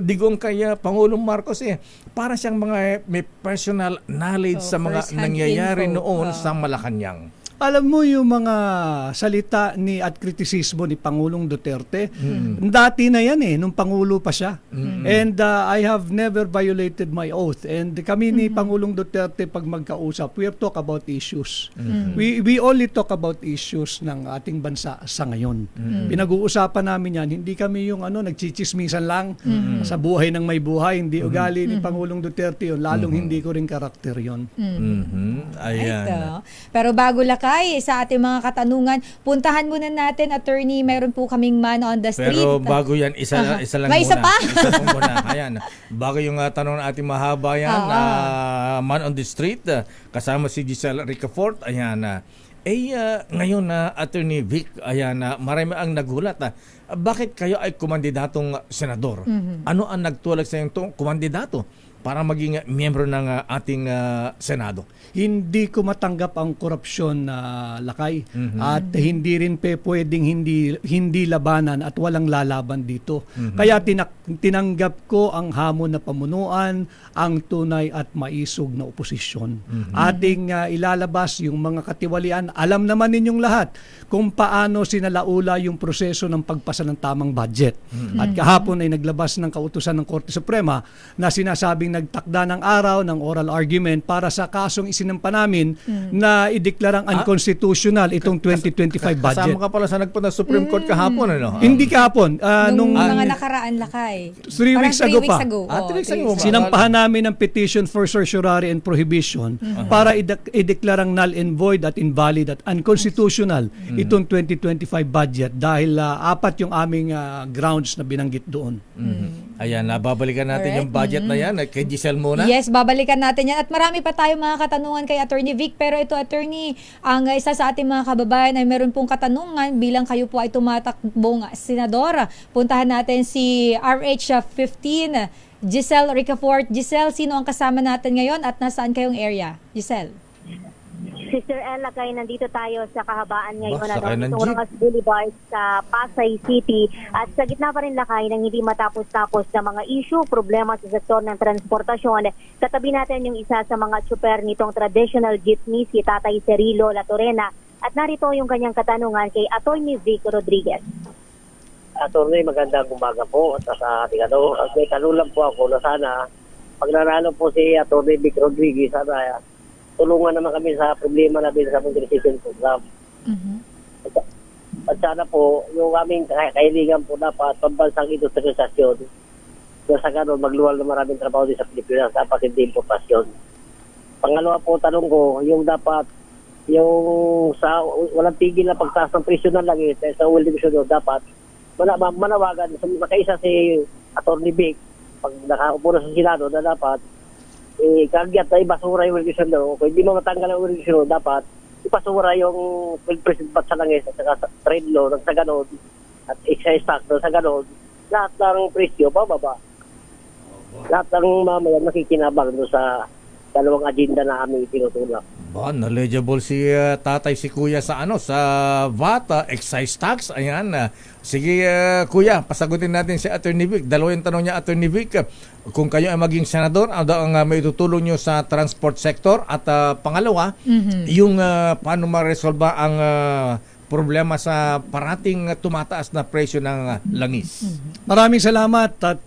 Speaker 2: Digong kay Pangulong Marcos, para siyang mga may personal knowledge sa mga
Speaker 7: first-hand
Speaker 2: nangyayari
Speaker 7: info.
Speaker 2: noon sa Malacanang.
Speaker 8: Alam mo yung mga salita at kritisismo ni Pangulong Duterte, dati na yan nung Pangulo pa siya. And I have never violated my oath. And kami ni Pangulong Duterte pag magkausap, we talk about issues. We only talk about issues ng ating bansa sa ngayon. Pinag-uusapan namin yan, hindi kami yung nagchichismisan lang sa buhay ng may buhay. Hindi ugali ni Pangulong Duterte yun, lalong hindi ko rin karakter yun.
Speaker 2: Ayan.
Speaker 7: Ito. Pero bago Lakay, sa ating mga katanungan, puntahan muna natin, attorney, mayroon po kaming man on the street.
Speaker 2: Pero bago yan, isa lang
Speaker 7: May
Speaker 2: muna.
Speaker 7: isa pa?
Speaker 2: Isa lang muna. Ayan. Bago yung tanong ng ating mahaba yan, man on the street, kasama si Giselle Ricafort. Ayan. Ngayon na Attorney Vic, ayan, marami ang nagulat. Bakit kayo ay kumandidatong senador? Ano ang nagtulak sa iyong kumandidato para maging miyembro ng ating Senado?
Speaker 8: Hindi ko matanggap ang korupsyon na Lakay, at hindi rin pwedeng hindi labanan at walang lalaban dito. Kaya tinanggap ko ang hamon na pamunuan, ang tunay at maisog na oposisyon. Ating ilalabas yung mga katiwalian. Alam naman ninyong lahat kung paano sinalaula yung proseso ng pagpasa ng tamang budget. At kahapon ay naglabas ng kautusan ng Korte Suprema na sinasabing nagtakda ng araw ng oral argument para sa kasong isinampa namin na ideklarang unconstitutional itong 2025 budget.
Speaker 2: Kasama ka pala sa nagpunta sa Supreme Court kahapon, ano?
Speaker 8: Hindi kahapon.
Speaker 7: Nung mga nakaraan, Lakay.
Speaker 8: 3 weeks ago pa.
Speaker 2: 3 weeks ago.
Speaker 8: Sinampahan namin ang petition for certiorari and prohibition para ideklarang null and void at invalid at unconstitutional itong 2025 budget dahil apat yung aming grounds na binanggit doon.
Speaker 2: Ayan, babalikan natin yung budget na yan. Kay Giselle muna.
Speaker 7: Yes, babalikan natin yan. At marami pa tayong mga katanungan kay Attorney Vic. Pero ito, Attorney, ang isa sa ating mga kababayan ay meron pong katanungan bilang kayo po ay tumatakbong senador. Puntahan natin si RH15, Giselle Ricafort. Giselle, sino ang kasama natin ngayon at nasaan kayong area? Giselle.
Speaker 9: Sister Ella, kaya nandito tayo sa kahabaan ngayon
Speaker 2: sakay ng
Speaker 9: itong
Speaker 2: jeep.
Speaker 9: Rojas Boulevard sa Pasay City at sa gitna pa rin lakay ng hindi matapos-tapos na mga issue, problema sa sektor ng transportasyon. Katabi natin yung isa sa mga tsuper nitong traditional jeepney, si Tatay Cirilo Latorena, at narito yung kanyang katanungan kay Atty. Vic Rodriguez.
Speaker 10: Attorney, magandang umaga po at sa ating may tanong lang po ako na sana pag nanalo po si Atty. Vic Rodriguez, sana tulungan naman kami sa problema natin sa modernization program. At sana po, yung aming kahilingan po dapat pambansang industrialisasyon na sa ganun magluwal na maraming trabaho din sa Pilipinas, dapat hindi importasyon. Pangalawa po, tanong ko, yung dapat yung sa walang tigil na pagtaas ng presyo ng langit sa oil division dapat manawagan sa makaisa si Atty. Vic pag nakaupo na sa Senado na dapat kagyat na ibasura yung regulation daw. Kung hindi mo matanggal ang regulation, dapat ipasura yung president sa langis at saka trade law ng sa ganon at excise tax ng sa ganon. Lahat ng presyo, bababa. Lahat ng mamayan makikinabang doon sa dalawang agenda na aming tinutulak.
Speaker 2: Knowledgeable si tatay, si kuya sa sa VAT, excise tax. Ayan. Sige kuya, pasagutin natin si Atty. Vic. Dalawang tanong niya, Atty. Vic. Kung kayo ay maging senador, ano ang may tutulong nyo sa transport sector? At pangalawa, yung paano ma-resolve ang problema sa parating tumataas na presyo ng langis.
Speaker 8: Maraming salamat at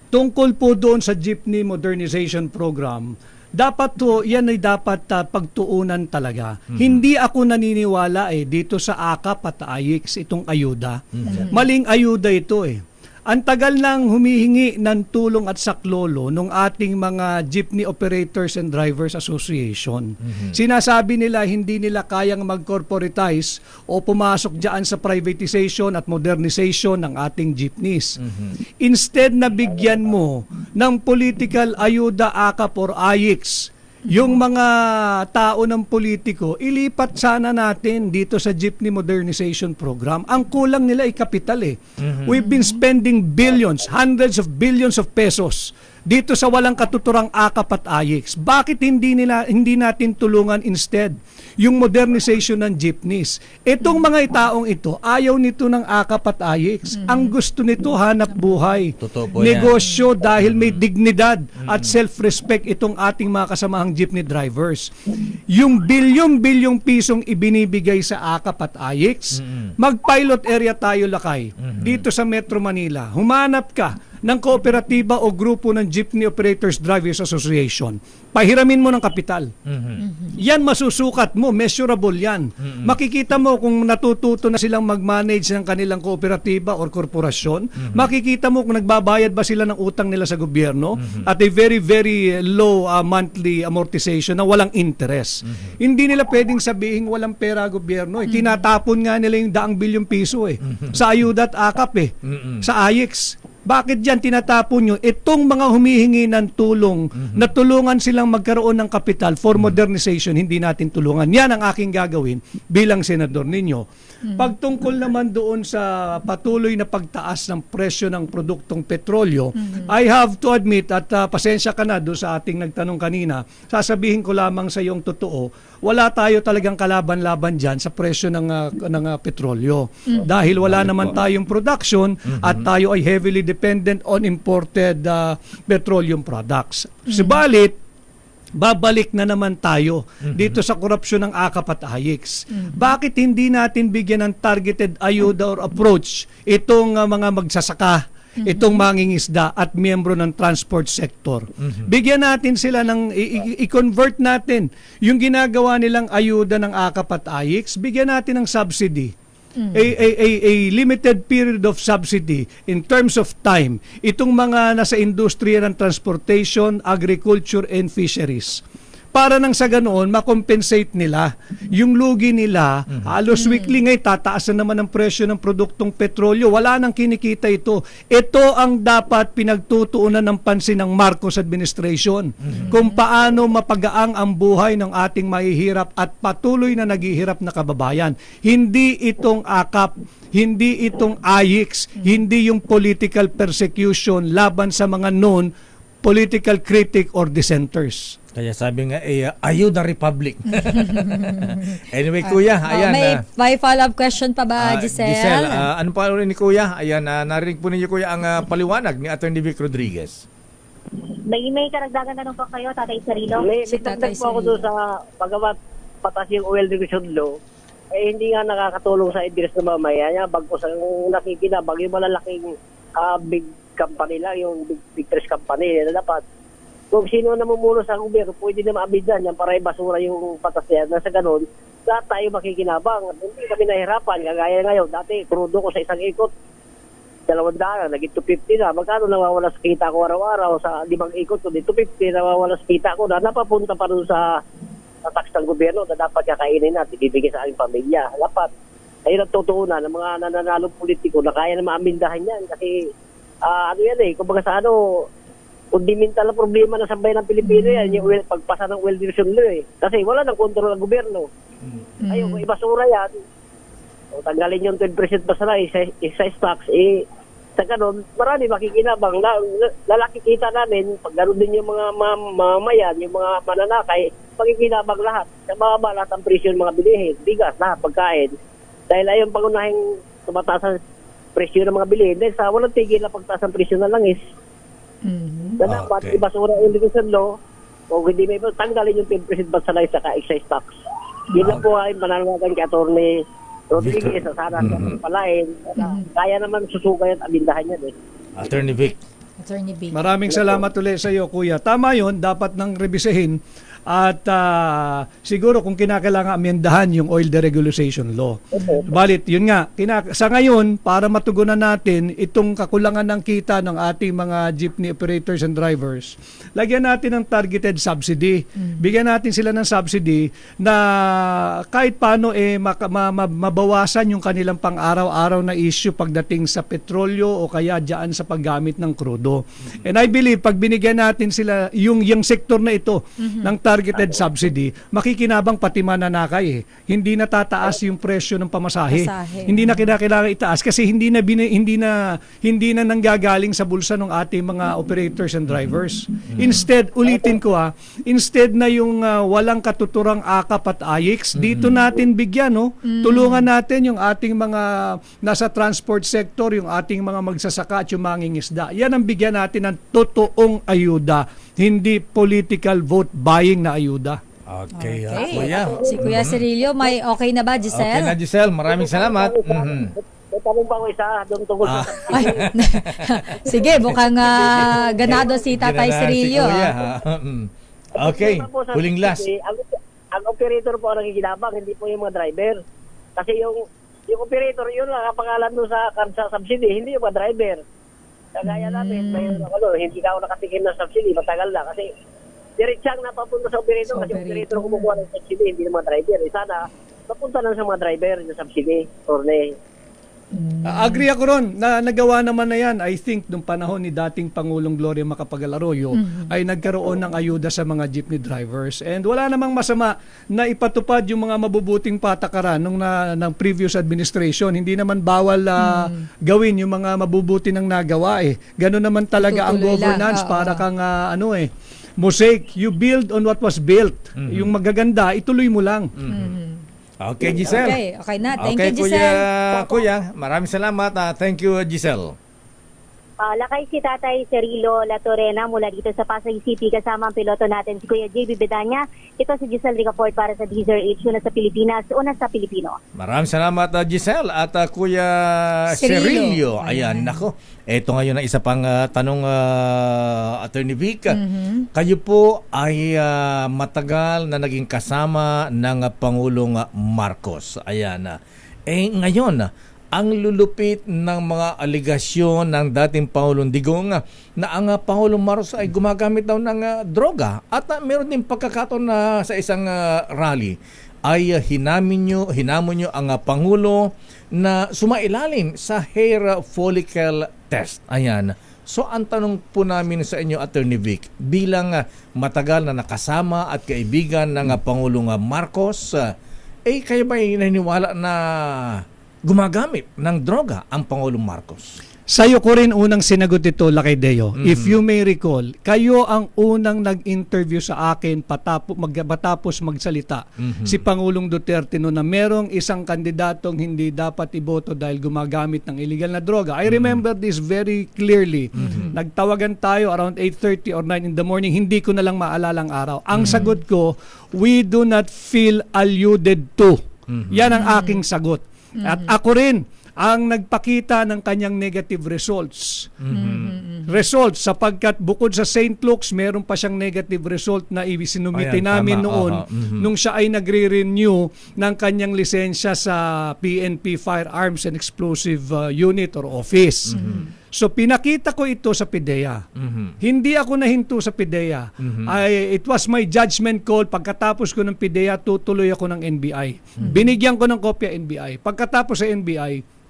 Speaker 8: tungkol po doon sa Jeepney Modernization Program, dapat to, yan ay dapat pagtuunan talaga. Hindi ako naniniwala dito sa AKAP at AYIX itong ayuda. Maling ayuda ito Ang tagal nang humihingi ng tulong at saklolo ng ating mga Jeepney Operators and Drivers Association. Sinasabi nila hindi nila kayang mag-corporatize o pumasok diyan sa privatization at modernization ng ating jeepneys. Instead na bigyan mo ng political ayuda AKAP or AYIX yung mga tao ng politiko, ilipat sana natin dito sa Jeepney Modernization Program. Ang kulang nila ay kapital We've been spending billions, hundreds of billions of pesos dito sa walang katuturang AKAP at AYIX. Bakit hindi natin tulungan instead yung modernization ng jeepneys? Itong mga taong ito, ayaw nito ng AKAP at AYIX. Ang gusto nito, hanap buhay.
Speaker 2: Totoo po
Speaker 8: Negosyo dahil may dignidad at self-respect itong ating mga kasamahang jeepney drivers. Yung bilyong-bilyong pisong ibinibigay sa AKAP at AYIX, mag-pilot area tayo lakay dito sa Metro Manila. Humanap ka ng kooperatiba o grupo ng Jeepney Operators Drivers Association. Pahiramin mo ng kapital. Yan masusukat mo, measurable yan. Makikita mo kung natututo na silang mag-manage ng kanilang kooperatiba or korporasyon. Makikita mo kung nagbabayad ba sila ng utang nila sa gobyerno at a very, very low monthly amortization na walang interest. Hindi nila pwedeng sabihin walang pera gobyerno. Tinatapon nga nila yung 100 bilyong piso sa ayuda at AKAP sa AYIX. Bakit dyan tinatapon nyo? Itong mga humihingi ng tulong, na tulungan silang magkaroon ng kapital for modernization, hindi natin tulungan. Yan ang aking gagawin bilang senador ninyo. Pagtungkol naman doon sa patuloy na pagtaas ng presyo ng produktong petrolyo, I have to admit at pasensya ka na doon sa ating nagtanong kanina, sasabihin ko lamang sa iyong totoo, wala tayo talagang kalaban-laban dyan sa presyo ng petrolyo. Dahil wala naman tayong production at tayo ay heavily dependent on imported petroleum products. Subalit, babalik na naman tayo dito sa korupsyon ng AKAP at AYIX. Bakit hindi natin bigyan ng targeted ayuda or approach itong mga magsasaka, itong mangingisda at miyembro ng transport sector? Bigyan natin sila ng, i-convert natin yung ginagawa nilang ayuda ng AKAP at AYIX, bigyan natin ng subsidy. A limited period of subsidy in terms of time itong mga nasa industriya ng transportation, agriculture and fisheries. Para nang sa ganoon, makompensate nila yung lugi nila. Halos weekly ngayon, tataas na naman ang presyo ng produktong petrolyo. Wala nang kinikita ito. Ito ang dapat pinagtutuunan ng pansin ng Marcos administration. Kung paano mapagaang ang buhay ng ating mahihirap at patuloy na naghihirap na kababayan. Hindi itong AKAP, hindi itong AYIX, hindi yung political persecution laban sa mga political critic or dissenters.
Speaker 2: Kaya sabi nga, ayuda Republic. Anyway, Kuya, ayan.
Speaker 7: May follow-up question pa ba, Giselle?
Speaker 2: Giselle, ano pa rin ni Kuya? Ayan, narinig po ninyo, Kuya, ang paliwanag ni Attorney Vic Rodriguez.
Speaker 9: May karagdagan tanong pa kayo, Tatay Cirilo?
Speaker 10: May
Speaker 7: Si Tatay
Speaker 10: dagdag po ako
Speaker 7: Cirilo.
Speaker 10: doon sa paggawa patas yung oil division law, hindi nga nakakatulong sa interest ng mamaya. Bagkos ang nakikinabang yung malalaking big company lang, yung big trash company na dapat kung sino namumuno sa gobyerno, pwede na maabidyan yan para ibasura yung patas yan. Nasa ganun, lahat tayo makikinabang. Hindi kami nahirapan. Kagaya ngayon, dati, crudo ko sa isang ikot, 200, naging 250 na. Magkano nawawala sa kita ko araw-araw sa 5 ikot ko, 250 nawawala sa kita ko na napapunta pa rin sa tax ng gobyerno na dapat kakainin natin, ibibigay sa aming pamilya. Dapat, ayun ang tutuunan ng mga nananalong politiko na kaya na maamindahan yan. Kasi, ano yan kumbaga sa fundamental na problema ng sambayan ng Pilipino yan, yung pagpasa ng oil division law Kasi wala nang kontrol ng gobyerno. Ayun, kung ibasura yan, o tanggalin yung 10% basta na excise tax, sa ganun, marami makikinabang. Lalaki kita namin, pag gano'n din yung mga mamayan, yung mga mananakay, makikinabang lahat. Sa mababa lahat ang presyo ng mga bilihin, bigas, lahat, pagkain. Dahil ayun pangunahing tumataas ang presyo ng mga bilihin, dahil sa walang tigil na pagtaas ang presyo ng langis. Na dapat ibasura yung division law, o hindi may tanggalin yung 10% basta na sa excise tax. Yun lang po ay mananawagan kay Atty. Rodriguez sa sana palain. Kaya naman susukay at abindahan yan
Speaker 2: Attorney Vic.
Speaker 7: Attorney Vic.
Speaker 8: Maraming salamat ulit sa iyo, Kuya. Tama yun, dapat nang rebisahin at siguro kung kinakailangan amendahan yung oil deregulation law. Balit, yun nga, sa ngayon, para matugunan natin itong kakulangan ng kita ng ating mga jeepney operators and drivers, lagyan natin ng targeted subsidy. Bigyan natin sila ng subsidy na kahit paano mabawasan yung kanilang pang-araw-araw na issue pagdating sa petrolyo o kaya dyan sa paggamit ng krudo. And I believe, pag binigyan natin sila yung sektor na ito ng targeted subsidy, makikinabang pati mananakay Hindi na tataas yung presyo ng pamasahe. Hindi na kinakailangan itaas kasi hindi na nanggagaling sa bulsa ng ating mga operators and drivers. Instead, ulitin ko instead na yung walang katuturang akap at AYIX, dito natin bigyan, tulungan natin yung ating mga nasa transport sector, yung ating mga magsasaka at yung mangingisda. Yan ang bigyan natin ng totoong ayuda, hindi political vote buying na ayuda.
Speaker 2: Okay. Kuya.
Speaker 7: Si Kuya Cirillo, may okay na ba, Giselle?
Speaker 2: Okay na, Giselle. Maraming salamat.
Speaker 10: May tanong pa ako isa doon tungkol sa
Speaker 7: Ay, sige, mukhang ganado si Tatay Cirillo.
Speaker 2: Si Kuya, Okay, huling last.
Speaker 10: Ang operator po ang nakikinabang, hindi po yung mga driver. Kasi yung operator, yun lang ang pangalan doon sa subsidy, hindi yung mga driver. Kagaya namin, hindi ka ako nakatikim ng subsidy, matagal na. Kasi diretsang napapunta sa operator, kasi operator kumukuha ng subsidy, hindi ng mga driver. Sana, mapunta lang sa mga driver yung subsidy,
Speaker 8: Agree ako ron na nagawa naman na yan. I think nung panahon ni dating Pangulong Gloria Macapagal Arroyo ay nagkaroon ng ayuda sa mga jeepney drivers. And wala namang masama na ipatupad yung mga mabubuting patakaran ng previous administration. Hindi naman bawal gawin yung mga mabubuti ng nagawa Ganun naman talaga ang governance para kang mosaic. You build on what was built. Yung magaganda, ituloy mo lang.
Speaker 2: Okay, Giselle.
Speaker 7: Okay na. Thank you, Giselle.
Speaker 2: Kuya, maraming salamat. Thank you, Giselle.
Speaker 9: Lakay si Tatay Cirilo Latorena mula dito sa Pasay City kasama ang piloto natin si Kuya JB Bedanya. Ito si Giselle Ricafort para sa Deezer H, una sa Pilipinas, una sa Pilipino.
Speaker 2: Maraming salamat, Giselle at Kuya Cirillo. Ayan, nako. Ito ngayon ang isa pang tanong, Attorney Vic. Kayo po ay matagal na naging kasama ng Pangulong Marcos. Ayan. Ngayon, ang lulupit ng mga aligasyon ng dating Pangulong Digong na ang Pangulong Marcos ay gumagamit daw ng droga. At meron din pagkakataon na sa isang rally ay hinamon nyo ang Pangulo na sumailalim sa hair follicle test. Ayan. So ang tanong po namin sa inyo, Attorney Vic, bilang matagal na nakasama at kaibigan ng Pangulong Marcos, kayo ba naniniwala na gumagamit ng droga ang Pangulong Marcos?
Speaker 8: Sa'yo ko rin unang sinagot ito, Lakay Deo. If you may recall, kayo ang unang nag-interview sa akin matapos magsalita si Pangulong Duterte no na merong isang kandidatong hindi dapat iboto dahil gumagamit ng illegal na droga. I remember this very clearly. Nagtawagan tayo around 8:30 or 9 in the morning. Hindi ko na lang maalala ang araw. Ang sagot ko, we do not feel alluded to. Yan ang aking sagot. At ako rin ang nagpakita ng kanyang negative results. Results sapagkat bukod sa St. Luke's, meron pa siyang negative result na isinumite namin noon nung siya ay nagre-renew ng kanyang lisensya sa PNP Firearms and Explosive Unit or Office. So pinakita ko ito sa PIDEA. Hindi ako nahinto sa PIDEA. It was my judgment call. Pagkatapos ko ng PIDEA, tutuloy ako ng NBI. Binigyan ko ng kopya NBI. Pagkatapos sa NBI,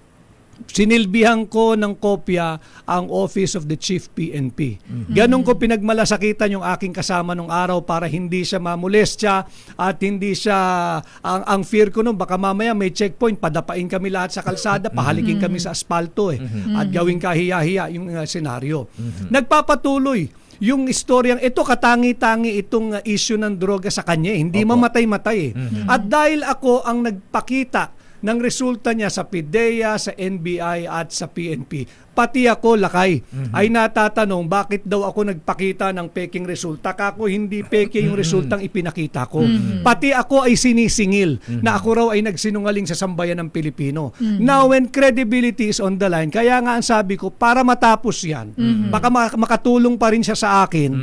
Speaker 8: sinilbihan ko ng kopya ang Office of the Chief PNP. Ganun ko pinagmalasakitan yung aking kasama nung araw para hindi siya mamolestya at hindi siya, ang fear ko nung baka mamaya may checkpoint, padapain kami lahat sa kalsada, pahalikin kami sa asfalto at gawing kahiya-hiya yung senaryo. Nagpapatuloy yung istoryang ito, katangi-tangi itong issue ng droga sa kanya. Hindi mamatay-matay. At dahil ako ang nagpakita ng resulta niya sa PIDEA, sa NBI at sa PNP, pati ako, Lakay, ay natatanong bakit daw ako nagpakita ng peking resulta. Kako hindi peke yung resultang ipinakita ko. Pati ako ay sinisingil na ako raw ay nagsinungaling sa sambayan ng Pilipino. Now, when credibility is on the line, kaya nga ang sabi ko, para matapos yan, baka makatulong pa rin siya sa akin,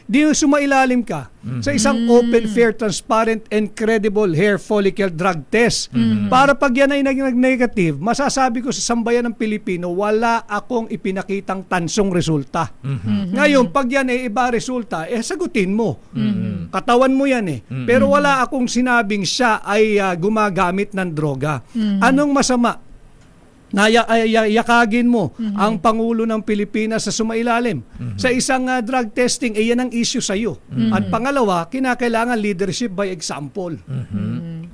Speaker 8: di sumailalim ka sa isang open, fair, transparent, and credible hair follicle drug test. Para pag yan ay nag-negative, masasabi ko sa sambayan ng Pilipino, wala akong ipinakitang tansong resulta. Ngayon, pag yan ay iba resulta, sagutin mo. Katawan mo yan Pero wala akong sinabing siya ay gumagamit ng droga. Anong masama? Yakagin mo ang Pangulo ng Pilipinas sa sumailalim sa isang drug testing, yan ang issue sa iyo. At pangalawa, kinakailangan leadership by example.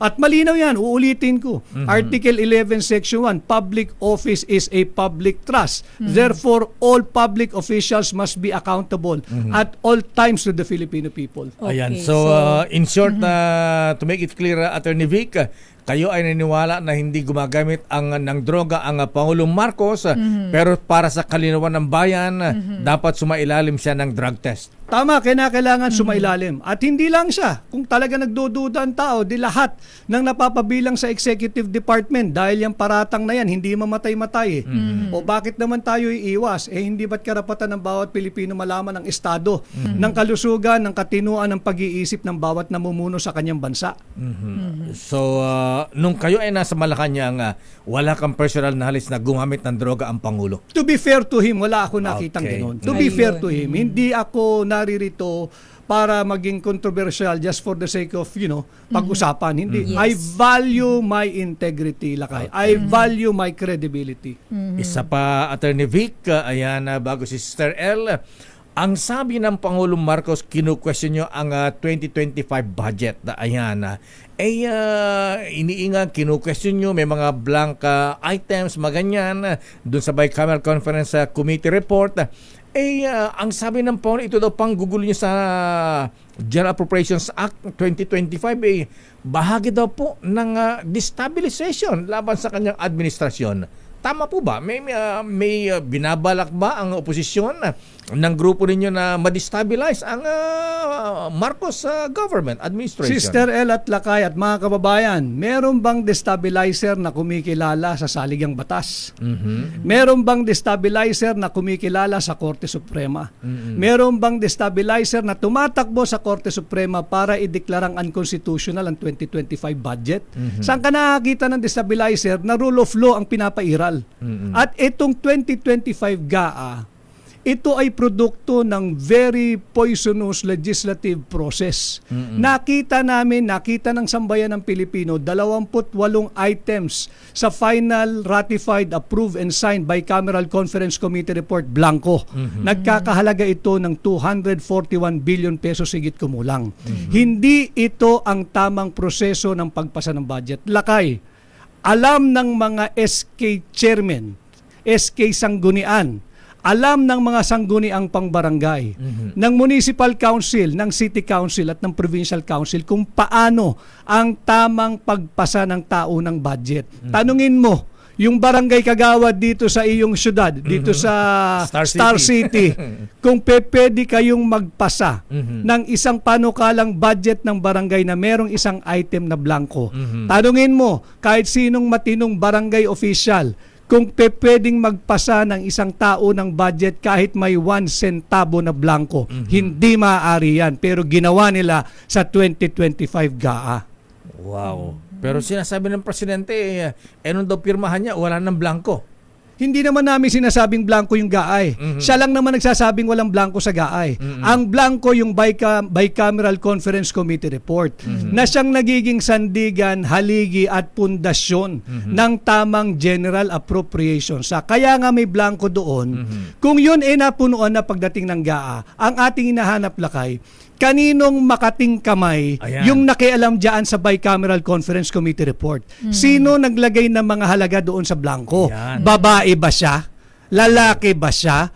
Speaker 8: At malinaw yan, uulitin ko. Article 11, Section 1, public office is a public trust. Therefore, all public officials must be accountable at all times to the Filipino people.
Speaker 2: Ayan. So, in short, to make it clear, Attorney Vic, kayo ay naniniwala na hindi gumagamit ng droga ang Pangulong Marcos, pero para sa kalinawan ng bayan, dapat sumailalim siya ng drug test.
Speaker 8: Tama, kailangan sumailalim. At hindi lang siya. Kung talaga nagdududa ang tao, di lahat ng napapabilang sa executive department dahil yung paratang na yan, hindi mamatay-matay O bakit naman tayo iiwas? Hindi ba't karapatan ng bawat Pilipino malaman ang estado ng kalusugan, ng katinuan, ng pag-iisip ng bawat namumuno sa kanyang bansa?
Speaker 2: So, nung kayo ay nasa Malacanang, wala kang personal na halis na gumamit ng droga ang Pangulo?
Speaker 8: To be fair to him, wala ako nakitang gano'n. To be fair to him, hindi ako naririto para maging controversial just for the sake of, pag-usapan. Hindi. I value my integrity, Lakay. I value my credibility.
Speaker 2: Isa pa, Attorney Vic, ayan, bago si Sister L, ang sabi ng Pangulong Marcos, kinu-question nyo ang 2025 budget. Ayan, iniinga, kinu-question nyo, may mga blank items, maganyan, dun sa bicameral conference committee report. Ang sabi ng Pangulo, ito daw panggugulo niya sa General Appropriations Act 2025, bahagi daw po ng destabilization laban sa kanyang administrasyon. Tama po ba? May binabalak ba ang oposisyon ng grupo ninyo na ma-destabilize ang Marcos government administration?
Speaker 8: Sister El at Lakay at mga kababayan, meron bang destabilizer na kumikilala sa saligang batas? Meron bang destabilizer na kumikilala sa Korte Suprema? Meron bang destabilizer na tumatakbo sa Korte Suprema para ideklarang unconstitutional ang 2025 budget? Saan ka nakakita ng destabilizer na rule of law ang pinapairal? At itong 2025 GAA, ito ay produkto ng very poisonous legislative process. Nakita ng sambayan ng Pilipino, 28 items sa final ratified, approved, and signed bicameral conference committee report, blanco. Nagkakahalaga ito ng 241 billion pesos higit kumulang. Hindi ito ang tamang proseso ng pagpasa ng budget. Lakay, alam ng mga SK chairman, SK Sanggunian, alam ng mga sangguniang pangbarangay, ng Municipal Council, ng City Council at ng Provincial Council kung paano ang tamang pagpasa ng tao ng budget. Tanungin mo, yung barangay kagawad dito sa iyong syudad, dito sa
Speaker 2: Star
Speaker 8: City, kung pwede kayong magpasa ng isang panukalang budget ng barangay na merong isang item na blanco. Tanungin mo, kahit sinong matinong barangay official, kung pwedeng magpasa ng isang tao ng budget kahit may 1 centavo na blanco. Hindi maaari yan. Pero ginawa nila sa 2025 GAA.
Speaker 2: Wow. Pero sinasabi ng presidente, nung daw pirmahan niya, wala nang blanco.
Speaker 8: Hindi naman namin sinasabing blanco yung GAA. Siya lang naman nagsasabing walang blanco sa GAA. Ang blanco yung Bicameral Conference Committee report na siyang nagiging sandigan, haligi at pundasyon ng tamang general appropriation. Kaya nga may blanco doon. Kung yun napunuan na pagdating ng GAA, ang ating hinahanap lakay, kaninong makating kamay yung nakialam dyan sa Bicameral Conference Committee report? Sino naglagay ng mga halaga doon sa blanco? Babae ba siya? Lalaki ba siya?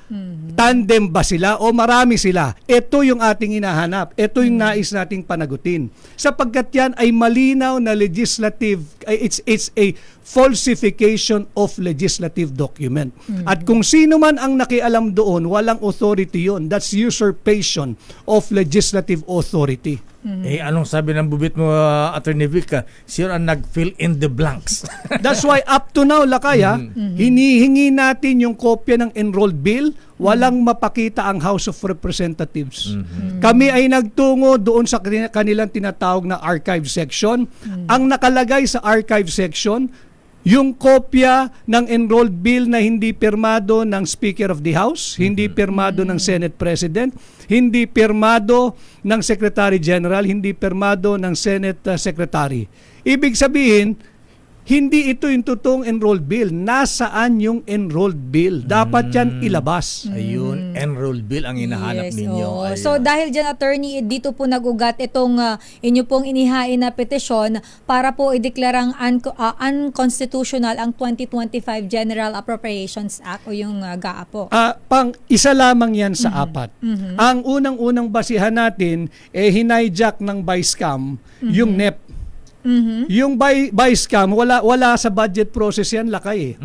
Speaker 8: Tandem ba sila? O marami sila? Ito yung ating hinahanap. Ito yung nais nating panagutin. Sapagkat yan ay malinaw na legislative, it's a falsification of legislative document. At kung sino man ang nakialam doon, walang authority yon. That's usurpation of legislative authority.
Speaker 2: Anong sabi ng bubit mo, Attorney Vic? Sino ang nag-fill in the blanks?
Speaker 8: That's why up to now, Lakaya, hinihingi natin yung kopya ng enrolled bill, walang mapakita ang House of Representatives. Kami ay nagtungo doon sa kanilang tinatawag na archive section. Ang nakalagay sa archive section, yung kopya ng enrolled bill na hindi pirmado ng Speaker of the House, hindi pirmado ng Senate President, hindi pirmado ng Secretary General, hindi pirmado ng Senate Secretary. Ibig sabihin, hindi ito yung totoong enrolled bill. Nasaan yung enrolled bill? Dapat yan ilabas.
Speaker 2: Ayun, enrolled bill ang hinahanap ninyo. Ayun.
Speaker 7: So dahil dyan, Attorney, dito po nagugat itong inyo pong inihain na petisyon para po ideklarang unconstitutional ang 2025 General Appropriations Act o yung GAA po.
Speaker 8: Isa lamang yan sa apat. Ang unang-unang basihan natin, hinijak ng BISCAM yung NEP. Yung BISCAM, wala sa budget process yan, Lakay.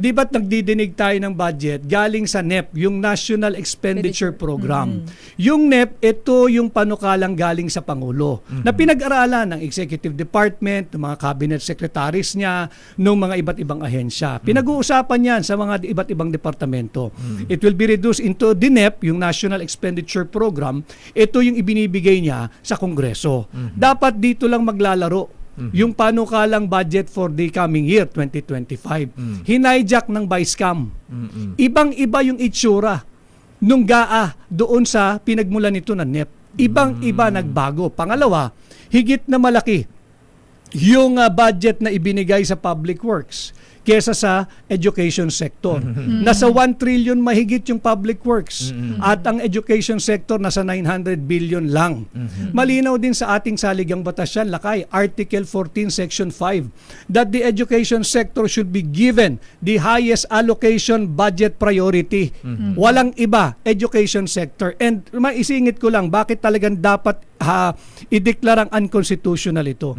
Speaker 8: Di ba't nagdidinig tayo ng budget galing sa NEP, yung National Expenditure Program. Yung NEP, ito yung panukalang galing sa Pangulo na pinag-aralan ng Executive Department, ng mga cabinet secretaries niya, ng mga iba't ibang ahensya. Pinag-uusapan yan sa mga iba't ibang departamento. It will be reduced into the NEP, yung National Expenditure Program. Ito yung ibinibigay niya sa Kongreso. Dapat dito lang maglalaro yung panukalang budget for the coming year, 2025. Hinijak ng BISCAM. Ibang-iba yung itsura nung GAA doon sa pinagmulan nito ng NEP. Ibang-iba nagbago. Pangalawa, higit na malaki yung budget na ibinigay sa public works kesa sa education sector. Nasa 1 trillion mahigit yung public works at ang education sector nasa 900 billion lang. Malinaw din sa ating saligang batas yan, Lakay, Article 14 Section 5, that the education sector should be given the highest allocation budget priority. Walang iba, education sector. And maisingit ko lang, bakit talagang dapat ideklarang unconstitutional ito.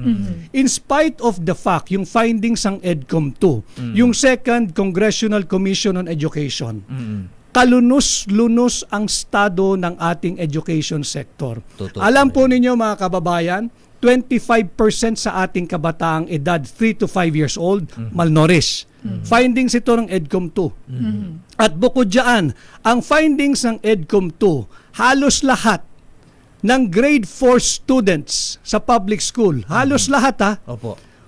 Speaker 8: In spite of the fact, yung findings ng EDCOM 2, yung Second Congressional Commission on Education, kalunos-lunos ang estado ng ating education sector. Alam po ninyo mga kababayan, 25% sa ating kabataang edad 3 to 5 years old, malnourished. Findings ito ng EDCOM 2. At bukod dyan, ang findings ng EDCOM 2, halos lahat ng grade 4 students sa public school, halos lahat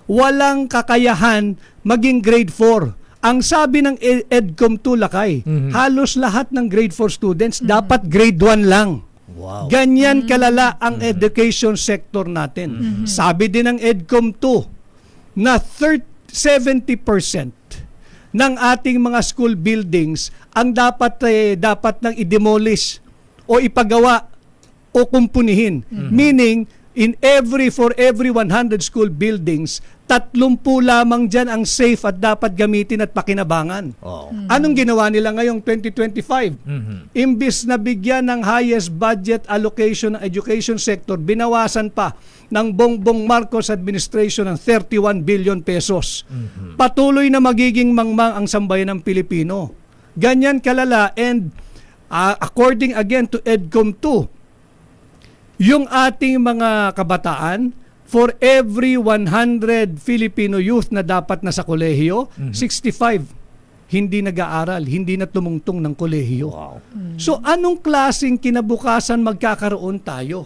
Speaker 8: walang kakayahan maging grade 4. Ang sabi ng EDCOM 2, Lakay, halos lahat ng grade 4 students dapat grade 1 lang.
Speaker 2: Wow.
Speaker 8: Ganyan kalala ang education sector natin. Sabi din ng EDCOM 2 na 70% ng ating mga school buildings ang dapat nang i-demolish o ipagawa o kumpunihin. Meaning, for every 100 school buildings, 30 lamang dyan ang safe at dapat gamitin at pakinabangan.
Speaker 2: Oh.
Speaker 8: Anong ginawa nila ngayong 2025? Imbis na bigyan ng highest budget allocation ng education sector, binawasan pa ng Bongbong Marcos administration ng 31 billion pesos. Patuloy na magiging mangmang ang sambayan ng Pilipino. Ganyan kalala, and according again to EDCOM 2, yung ating mga kabataan, for every 100 Filipino youth na dapat nasa kolehiyo, 65 hindi nag-aaral, hindi na tumungtong ng kolehiyo.
Speaker 2: Wow.
Speaker 8: So anong klaseng kinabukasan magkakaroon tayo?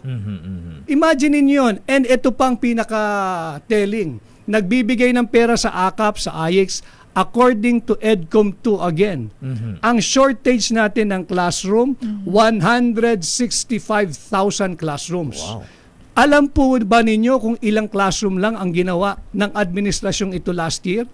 Speaker 8: Imagine niyo yun. And ito pang pinaka-telling. Nagbibigay ng pera sa AKAP, sa AIEX, according to EDCOM 2 again. Ang shortage natin ng classroom, 165,000 classrooms.
Speaker 2: Wow.
Speaker 8: Alam po ba ninyo kung ilang classroom lang ang ginawa ng administrasyong ito last year?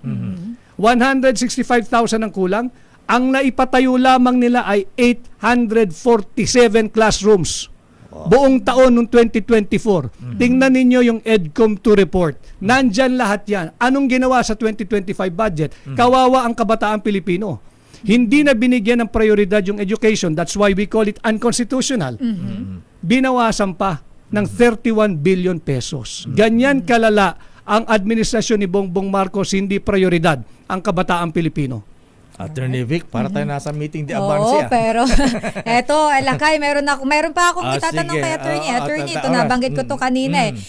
Speaker 8: 165,000 ang kulang. Ang naipatayo lamang nila ay 847 classrooms. Buong taon noong 2024. Tingnan ninyo yung EDCOM 2 report. Nandyan lahat yan. Anong ginawa sa 2025 budget? Kawawa ang kabataang Pilipino. Hindi na binigyan ng prioridad yung education. That's why we call it unconstitutional. Binawasan pa ng 31 billion pesos. Ganyan kalala ang administrasyon ni Bongbong Marcos, hindi prioridad ang kabataang Pilipino.
Speaker 2: Attorney Vic, para tayo nasa meeting de
Speaker 7: Oo,
Speaker 2: avance.
Speaker 7: pero eto, Lakay, meron pa akong itatanong
Speaker 2: sige.
Speaker 7: kay attorney. Attorney, ito
Speaker 2: oras.
Speaker 7: nabanggit ko to kanina eh.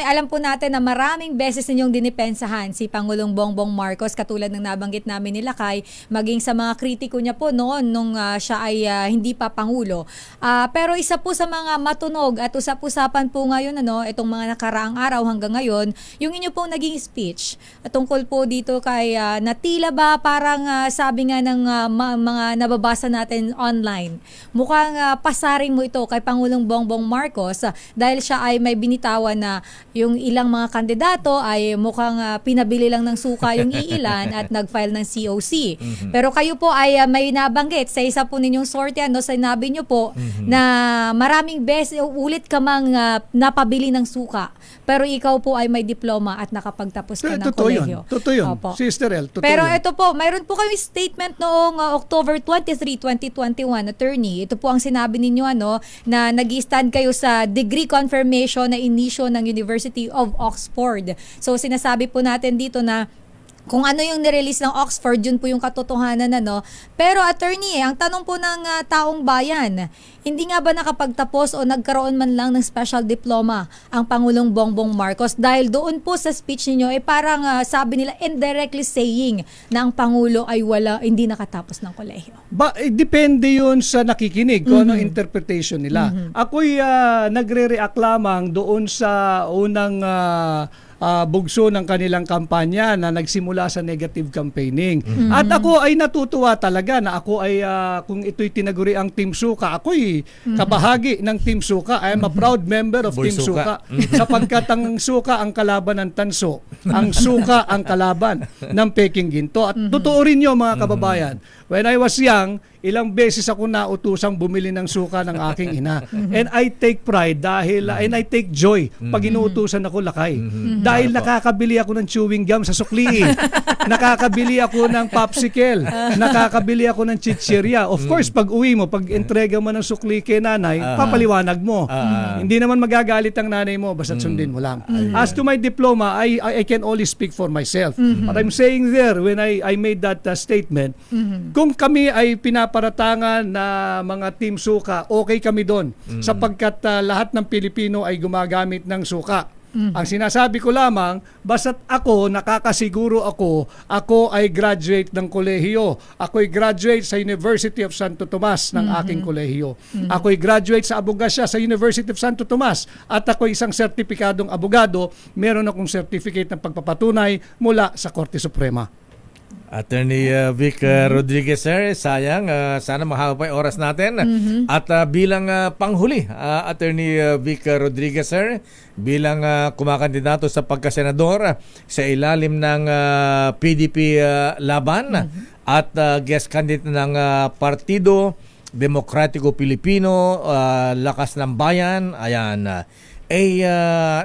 Speaker 7: Alam po natin na maraming beses ninyong dinipensahan si Pangulong Bongbong Marcos, katulad ng nabanggit namin ni Lakay, maging sa mga kritiko niya po noon nung siya ay hindi pa Pangulo. Pero isa po sa mga matunog at usap-usapan po ngayon, itong mga nakaraang araw hanggang ngayon, yung inyo pong naging speech tungkol po dito kay natila ba parang sabi nga ng mga nababasa natin online, mukhang pasaring mo ito kay Pangulong Bongbong Marcos dahil siya ay may binitawan na yung ilang mga kandidato ay mukhang pinabili lang ng suka yung iilan at nag-file ng COC. Pero kayo po ay may nabanggit sa isa po ninyong sorte, sinabi nyo po na maraming beses ulit ka mang napabili ng suka, pero ikaw po ay may diploma at nakapagtapos ka ng kolehiyo.
Speaker 8: Totoo yun.
Speaker 7: Opo.
Speaker 8: Sister El, totoo
Speaker 7: Pero
Speaker 8: yun.
Speaker 7: ito po, mayroon po kayong statement noong October 23, 2021, attorney. Ito po ang sinabi ninyo na nag-stand kayo sa degree confirmation na inisyo ng University of Oxford. So sinasabi po natin dito na kung ano yung nirelease ng Oxford, yun po yung katotohanan Pero attorney, ang tanong po ng taong bayan, hindi nga ba nakapagtapos o nagkaroon man lang ng special diploma ang Pangulong Bongbong Marcos? Dahil doon po sa speech ninyo, parang sabi nila indirectly saying na ang Pangulo ay hindi nakatapos ng kolehiyo.
Speaker 8: Depende yun sa nakikinig kung ano interpretation nila. Ako'y nagre-react lamang doon sa unang bugso ng kanilang kampanya na nagsimula sa negative campaigning. At ako ay natutuwa talaga na ako ay kung ito'y tinaguri ang Team Suka, ako'y kabahagi ng Team Suka. I am a proud member of
Speaker 2: Boy
Speaker 8: Team
Speaker 2: Suka.
Speaker 8: Suka. Sapagkat ang Suka ang kalaban ng tanso, ang Suka ang kalaban ng Peking Ginto. At totoo rin yun, mga kababayan. When I was young, ilang beses ako nautusang bumili ng suka ng aking ina. And I take pride and I take joy pag inuutusan ako, Lakay. Dahil nakakabili ako ng chewing gum sa sukli. Nakakabili ako ng popsicle. Nakakabili ako ng chichirya. Of course, pag uwi mo, pag entrega mo ng sukli kay nanay, papaliwanag mo. Hindi naman magagalit ang nanay mo, basta sundin mo lang. As to my diploma, I can only speak for myself. But I'm saying there, when I made that statement, kung kami ay pinaparatangan na mga Team Suka, okay kami doon. Sapagkat lahat ng Pilipino ay gumagamit ng suka. Ang sinasabi ko lamang, basta't ako, nakakasiguro ako ay graduate ng kolehiyo. Ako'y graduate sa University of Santo Tomas ng aking kolehiyo. Ako'y graduate sa abogasya sa University of Santo Tomas. At ako'y isang sertipikadong abogado. Meron akong certificate ng pagpapatunay mula sa Korte Suprema.
Speaker 2: Attorney Vic Rodriguez, sir, sayang, sana mahaba pa yung oras natin. At bilang panghuli, Attorney Vic Rodriguez, sir, bilang kumakandidato sa pagkasenador sa ilalim ng PDP Laban at guest candidate ng Partido Demokratiko Pilipino, Lakas ng Bayan, ayan.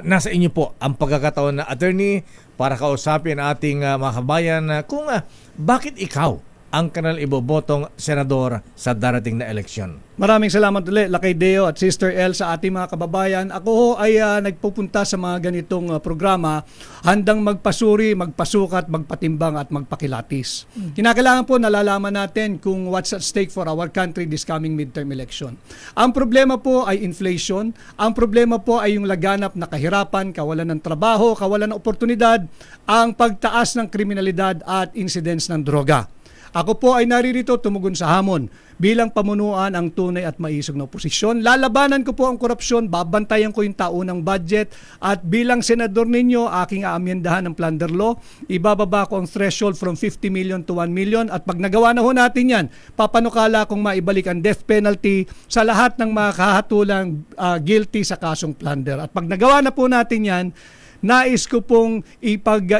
Speaker 2: nasa inyo po ang pagkakataon na attorney para kausapin ating mga kabayan kung bakit ikaw ang kanal ibobotong senador sa darating na eleksyon.
Speaker 8: Maraming salamat ulit, Lakay Deo at Sister El, sa ating mga kababayan. Ako ho ay nagpupunta sa mga ganitong programa, handang magpasuri, magpasukat, magpatimbang at magpakilatis. Kinakailangan po nalalaman natin kung what's at stake for our country this coming midterm election. Ang problema po ay inflation. Ang problema po ay yung laganap na kahirapan, kawalan ng trabaho, kawalan ng oportunidad, ang pagtaas ng kriminalidad at incidents ng droga. Ako po ay naririto tumugon sa hamon bilang pamunuan ang tunay at maisog na oposisyon. Lalabanan ko po ang korupsyon, babantayan ko yung taunang budget at bilang senador ninyo, aking aamyendahan ng plunder law. Ibababa ko ang threshold from 50 million to 1 million at pag nagawa na ho natin yan, papanukala kong maibalik ang death penalty sa lahat ng mga kahatulang guilty sa kasong plunder. At pag nagawa na po natin yan, nais ko pong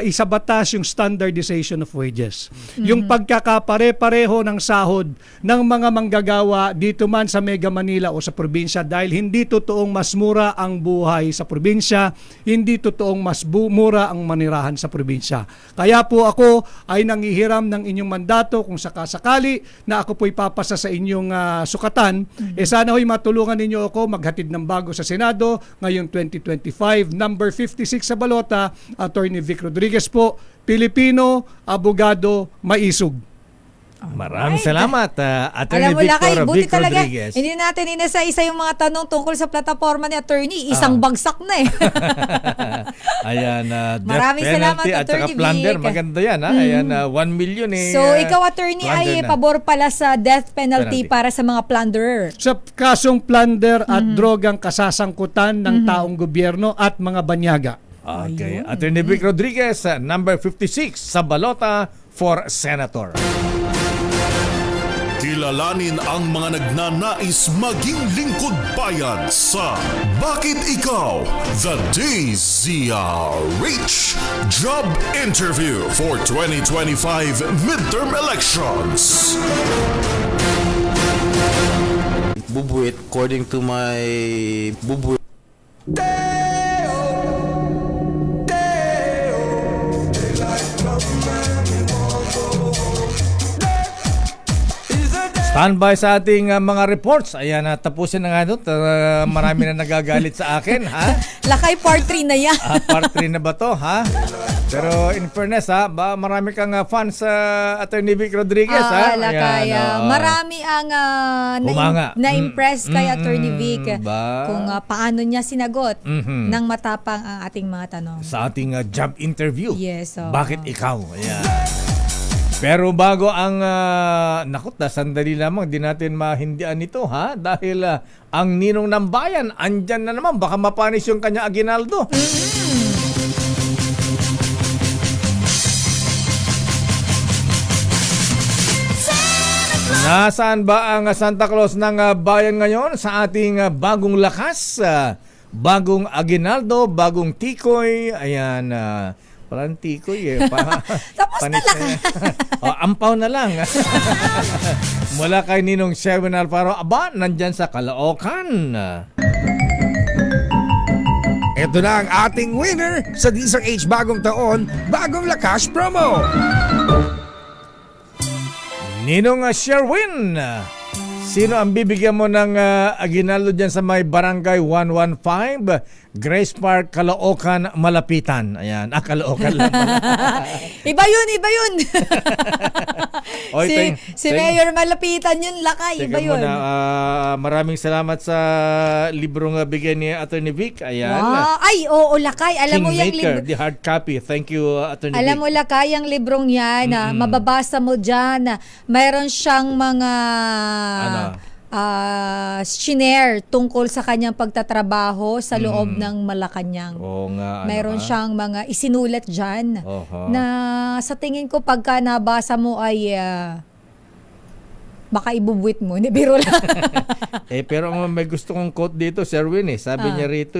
Speaker 8: isabatas yung standardization of wages. Yung pagkakapare-pareho ng sahod ng mga manggagawa dito man sa Mega Manila o sa probinsya, dahil hindi totoong mas mura ang buhay sa probinsya, hindi totoong mas mura ang manirahan sa probinsya. Kaya po ako ay nangihiram ng inyong mandato kung sakasakali na ako po'y papasa sa inyong sukatan. Sana ho'y matulungan ninyo ako maghatid ng bago sa Senado ngayong 2025. Number 56 sa balota, Attorney Vic Rodriguez po, Pilipino, abogado, maisog.
Speaker 2: Maraming salamat, Attorney
Speaker 7: Alam mo, Lakay,
Speaker 2: Victor
Speaker 7: buti
Speaker 2: Vic
Speaker 7: talaga.
Speaker 2: Rodriguez.
Speaker 7: Hindi natin inasa-isa yung mga tanong tungkol sa plataforma ni attorney. Isang bagsak na eh.
Speaker 2: Ayan, death
Speaker 7: Maraming salamat,
Speaker 2: penalty at saka
Speaker 7: Attorney
Speaker 2: plunder.
Speaker 7: Vic.
Speaker 2: Maganda yan, ha? Ayan, 1 million eh.
Speaker 7: So, ikaw, attorney, ay
Speaker 2: plunder na.
Speaker 7: pabor pala sa death penalty
Speaker 2: Penalty.
Speaker 7: para sa mga plunderer.
Speaker 8: Sa kasong plunder at drogang kasasangkutan ng taong gobyerno at mga banyaga.
Speaker 2: Okay, Attorney Vic Rodriguez, number 56 sa balota for Senator.
Speaker 3: Kilalanin ang mga nagnanais maging lingkod bayan sa Bakit Ikaw? The DZRH Job Interview for 2025 Midterm Elections.
Speaker 11: Bubuit, according to my bubuit.
Speaker 2: Standby sa ating mga reports. Ayan, tapusin na nga doon. Marami na nagagalit sa akin, ha?
Speaker 7: Lakay part 3 na yan.
Speaker 2: Part 3 na ba to, ha? Pero in fairness, marami kang fans sa Attorney Vic Rodriguez, ha?
Speaker 7: Lakay. Marami ang
Speaker 2: Humanga.
Speaker 7: na-impress kay Attorney Vic
Speaker 2: ba?
Speaker 7: kung paano niya sinagot ng matapang ang ating mga tanong.
Speaker 2: Sa ating job interview.
Speaker 7: Yes.
Speaker 2: Bakit ikaw? Ayan. Pero bago ang sandali lamang, di natin mahindian ito, ha? Dahil ang ninong ng bayan, andyan na naman, baka mapanis yung kanya aginaldo. Nasaan ba ang Santa Claus ng bayan ngayon sa ating bagong lakas, bagong aginaldo, bagong tikoy? Ayan, parang tikoy eh.
Speaker 7: Tapos na lang.
Speaker 2: Ampaw na lang. Mula kay Ninong Sherwin Alfaro, nandyan sa Caloocan.
Speaker 12: Ito na ang ating winner sa DZRH Bagong Taon, Bagong Lakas Promo.
Speaker 2: Ninong Sherwin, sino ang bibigyan mo ng aginaldo dyan sa may Barangay 115, Grace Park, Caloocan, Malapitan? Ayan, Caloocan lang pala.
Speaker 7: Iba yun.
Speaker 2: Oy,
Speaker 7: si Mayor Malapitan yun, Lakay. Iba yun.
Speaker 2: Maraming salamat sa librong bigay ni Attorney Vic. Ayan.
Speaker 7: Wow. Ay, oo, Lakay. Alam mo yung
Speaker 2: Kingmaker, the hard copy. Thank you, Attorney
Speaker 7: Alam
Speaker 2: Vic.
Speaker 7: mo, Lakay, ang librong yan, mababasa mo dyan, mayroon siyang mga shinare tungkol sa kanyang pagtatrabaho sa loob ng Malacanang.
Speaker 2: Oo nga.
Speaker 7: Mayroon siyang mga isinulat dyan
Speaker 2: Oho.
Speaker 7: na sa tingin ko pagka nabasa mo ay baka ibubuit mo. Hindi, biro lang.
Speaker 2: Pero may gusto kong quote dito, Sherwin. Sabi niya rito,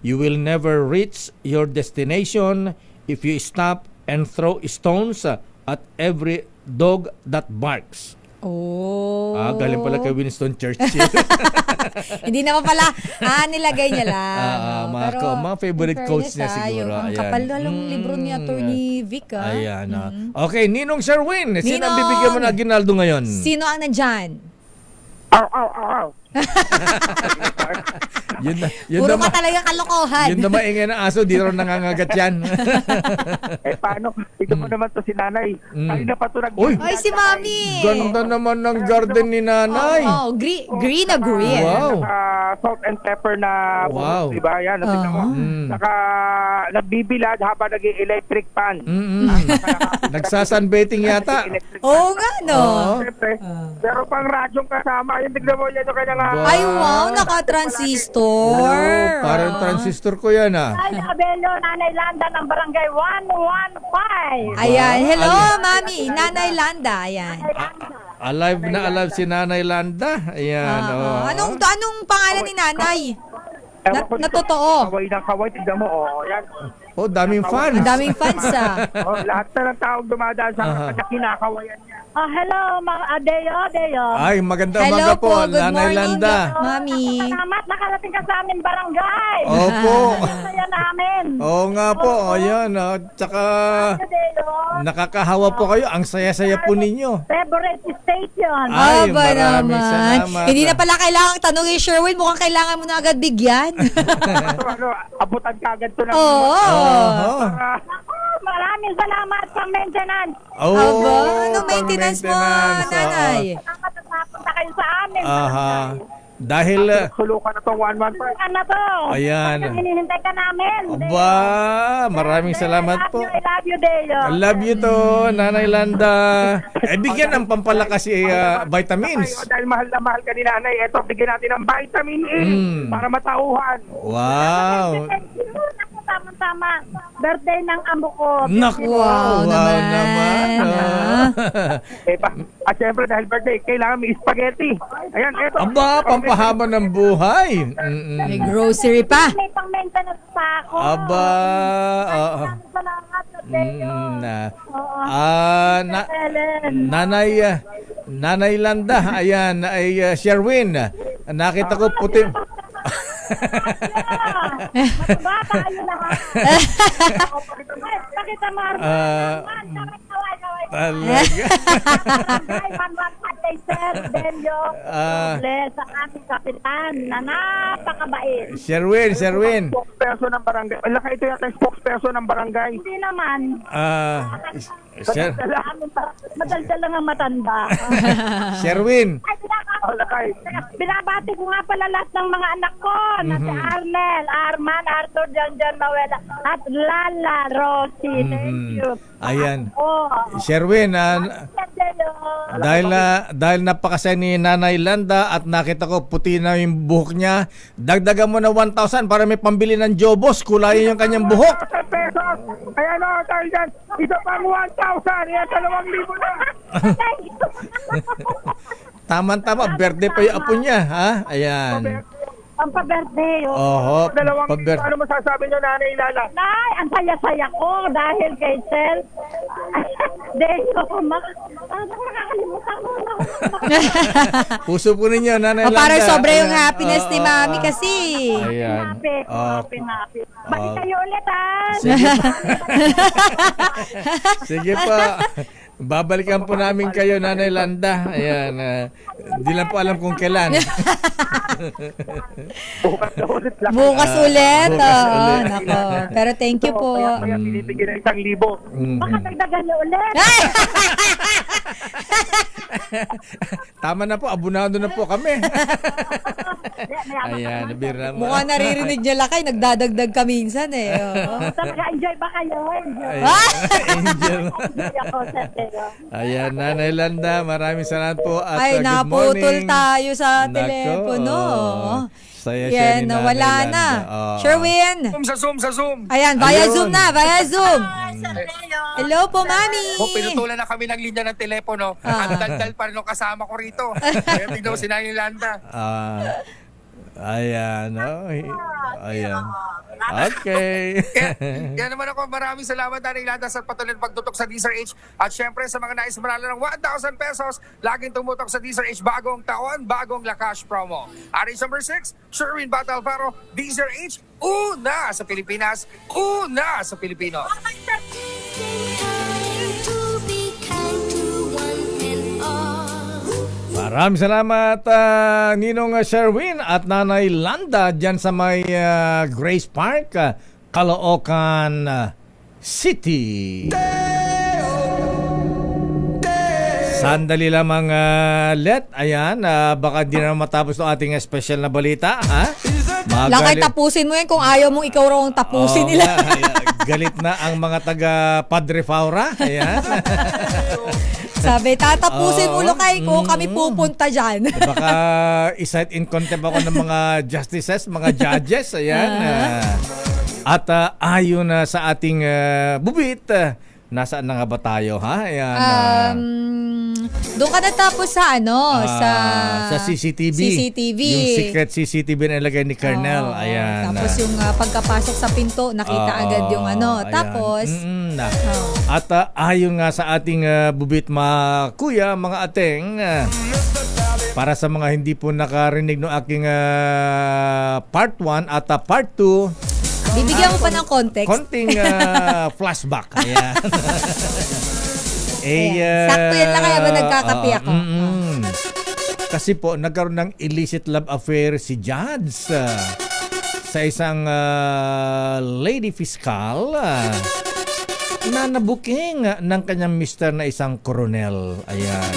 Speaker 2: you will never reach your destination if you stop and throw stones at every dog that barks.
Speaker 7: Oh.
Speaker 2: Galing pala kay Winston Churchill.
Speaker 7: Hindi naman pala, nilagay niya lang.
Speaker 2: Mga favorite
Speaker 7: in
Speaker 2: quotes niya
Speaker 7: fairness,
Speaker 2: siguro.
Speaker 7: Ang
Speaker 2: Ayan.
Speaker 7: kapal na lang libro ni Attorney Vic.
Speaker 2: Ayan. Okay, Ninong Sherwin, sino ang
Speaker 7: Ninong!
Speaker 2: bibigyan mo na Aguinaldo ngayon?
Speaker 7: Sino ang nandyan?
Speaker 2: Yun
Speaker 7: Puro
Speaker 2: naman,
Speaker 7: ka talaga kalokohan.
Speaker 2: yun naman ingay ng aso, di rin nangangagat yan.
Speaker 13: Paano? Ito mo naman to si nanay. Ay na pa to
Speaker 2: Uy!
Speaker 7: Ay, si Mami.
Speaker 2: Ganda naman ng garden ni nanay.
Speaker 7: Green na green.
Speaker 2: Wow.
Speaker 13: Salt and pepper na
Speaker 2: Wow.
Speaker 13: diba? Yan, natin mo. Naka nagbibilad habang nag-electric pan.
Speaker 2: Nagsasunbathing yata.
Speaker 7: Oo nga, no?
Speaker 13: Siyempre, pero pang radyong kasama, yung tignan mo yan yung kanyang
Speaker 7: Ay, wow, naka-transistor.
Speaker 2: Parang transistor ko yan
Speaker 9: Ay, Abelo, Nanay Landa ng Barangay 115.
Speaker 7: Ayan, hello, Mami. Nanay Landa, ayan.
Speaker 2: Alive na alive si Nanay Landa. Ayan.
Speaker 7: Anong pangalan ni Nanay? Na totoo.
Speaker 13: Kaway ng kaway, tignan mo. Yan.
Speaker 2: Daming fans.
Speaker 7: Ang daming fans,
Speaker 13: Lahat na ng taong dumadaan sa kanya, kinakawayan niya.
Speaker 9: Hello, mga Adeo.
Speaker 2: Ay, magandang
Speaker 7: Hello
Speaker 2: umaga po,
Speaker 7: po, good
Speaker 2: Nanay
Speaker 7: morning,
Speaker 2: Landa.
Speaker 7: Mami.
Speaker 9: Salamat, nakarating ka sa aming barangay.
Speaker 2: Opo.
Speaker 9: Saya namin.
Speaker 2: Oo nga po. Ayan. Tsaka
Speaker 9: Adeo,
Speaker 2: nakakahawa po kayo. Ang saya-saya po ninyo.
Speaker 9: favorite station.
Speaker 2: Ay,
Speaker 7: Aba
Speaker 2: maraming
Speaker 7: naman.
Speaker 2: salamat.
Speaker 7: Hindi na pala kailangang tanongin, Sherwin. Mukhang kailangan mo na agad bigyan.
Speaker 13: Abutan kagad to ng
Speaker 7: Oo.
Speaker 9: Maraming salamat sa maintenance.
Speaker 7: Aba, anong maintenance mo, Nanay?
Speaker 9: Nakatapunta kayo sa amin.
Speaker 2: Dahil
Speaker 13: Sulukan na itong 115.
Speaker 9: Ano to?
Speaker 2: Ayan.
Speaker 9: Hinihintay ka namin.
Speaker 2: Aba, maraming salamat po.
Speaker 9: I love you, Deo.
Speaker 2: I love you to, Nanay Landa. Bigyan ng pampalakas vitamins.
Speaker 13: Dahil mahal na mahal ka ni nanay, eto, bigyan natin ng vitamin A para matauhan.
Speaker 2: Wow.
Speaker 9: Thank you. Naku, tama-tama. Birthday ng amo ko.
Speaker 2: Naku, wow naman.
Speaker 13: At syempre dahil birthday, kailangan may spaghetti. Ayan, eto.
Speaker 2: Aba, pampahaba ng buhay.
Speaker 7: May grocery pa.
Speaker 9: May pang-maintenance pa ako.
Speaker 2: Aba,
Speaker 9: Salamat sa Deo.
Speaker 2: Nanay Landa, ayan, ay Sherwin. Nakita ko puti.
Speaker 9: Mataba tayo lahat. Pakita mo.
Speaker 2: Talaga.
Speaker 9: Ay, manwagpatay, Sir Delio. Bless sa aming kapitan na napakabait.
Speaker 2: Sherwin.
Speaker 13: Spokesperson ng barangay. Laka ito yata yung spokesperson ng barangay.
Speaker 9: Hindi naman. Madaldal lang ang matanda.
Speaker 2: Sherwin.
Speaker 9: Ay, binabati ko nga pala lahat ng mga anak ko na si Arnel, Arman, Arthur, Janjan, Mawela, at Lala, Rosie. Thank you.
Speaker 2: Ayan. Sherwin, dahil napakasaya ni Nanay Landa at nakita ko puti na yung buhok niya, dagdagan mo na 1,000 para may pambili ng Jobos, kulayin yung kanyang buhok.
Speaker 13: Pesos! Ayan o, tayo dyan. Isa pang 1,000. Ayan, 2,000 na.
Speaker 2: Tama-tama, birthday pa yung apo niya, ha? Ayan.
Speaker 9: Ang pa-birthday.
Speaker 2: Oho,
Speaker 13: 2,000. Ano masasabi niyo, Nanay Lala?
Speaker 9: Nay, ang saya-saya ko dahil kay Sel. Deo, nakakalimutan mo.
Speaker 2: puso po ninyo, Nanay Landa.
Speaker 7: Parang sobra yung happiness ni Mami kasi.
Speaker 2: Ayan.
Speaker 9: Happy. Balik kayo ulit, ha?
Speaker 2: Sige pa. Babalikan po namin kayo, Nanay Landa. Ayan. Di lang po alam kung kailan.
Speaker 7: Bukas ulit. Nako. Pero thank you po.
Speaker 13: Kaya binibigyan ng 1,000.
Speaker 9: Baka dagdagan niyo ulit.
Speaker 2: Tama na po, abunado na po kami. Ayan, nabira mo.
Speaker 7: Mukhang naririnig niya lakay, nagdadagdag ka minsan eh.
Speaker 9: Enjoy ba kayo?
Speaker 2: Angel.
Speaker 9: Enjoy ako sa Deo.
Speaker 2: Ayan, Nanay Landa, maraming salamat po at
Speaker 7: Ay,
Speaker 2: good
Speaker 7: naputol
Speaker 2: morning.
Speaker 7: tayo sa
Speaker 2: Nako,
Speaker 7: telepono.
Speaker 2: saya siya ni Nanay
Speaker 7: nawala
Speaker 2: Landa.
Speaker 7: na. Sherwin.
Speaker 13: Sa Zoom.
Speaker 7: Ayan, via
Speaker 2: Ayun.
Speaker 7: Zoom na, via Zoom. Hello po, Mami.
Speaker 14: Pinutulan na kami ng linya ng telepono. Ang daldal pa rin nung kasama ko rito. Kaya tignan mo si Nanay Landa.
Speaker 2: Ayan, Ayan. Okay.
Speaker 14: Kaya naman ako, maraming salamat na Ilada sa patuloy na pagtutok sa DZRH. At syempre sa mga nais manalo ng 1,000 pesos, laging tumutok sa DZRH bagong taon, bagong Lakash promo. Aris number 6, Sherwin Bata Alfaro, DZRH, una sa Pilipinas, una sa Pilipino.
Speaker 2: Maraming salamat Ninong Sherwin at Nanay Landa dyan sa may Grace Park, Caloocan City. Sandali lamang Let. Ayan, baka di na matapos ang ating special na balita. Ha?
Speaker 7: Lakay, tapusin mo yan kung ayaw mong ikaw raw ang tapusin nila.
Speaker 2: Galit na ang mga taga Padre Faura. Ayan.
Speaker 7: Sabi, tatapusin mo Lakay kung kami pupunta dyan.
Speaker 2: Baka isight in contempt ako ng mga justices, mga judges. Ayan. At ayon sa ating bubit, nasaan na nga ba tayo, ha? Ayan.
Speaker 7: Doon ka natapos sa
Speaker 2: sa CCTV. Yung secret CCTV na ilagay ni Colonel. Ayan.
Speaker 7: Tapos yung pagkapasok sa pinto, nakita agad yung
Speaker 2: ayan.
Speaker 7: Tapos,
Speaker 2: at ayon nga sa ating bubit mga kuya, mga ateng, para sa mga hindi po nakarinig ng aking part 1 at part 2,
Speaker 7: bibigyan mo pa ng context.
Speaker 2: konting flashback. Ayan.
Speaker 7: Sakto yan lang kaya ba nagkakapi ako?
Speaker 2: Kasi po, nagkaroon ng illicit love affair si Judge sa isang lady fiscal na nabuking ng kanyang mister na isang koronel. Ayan.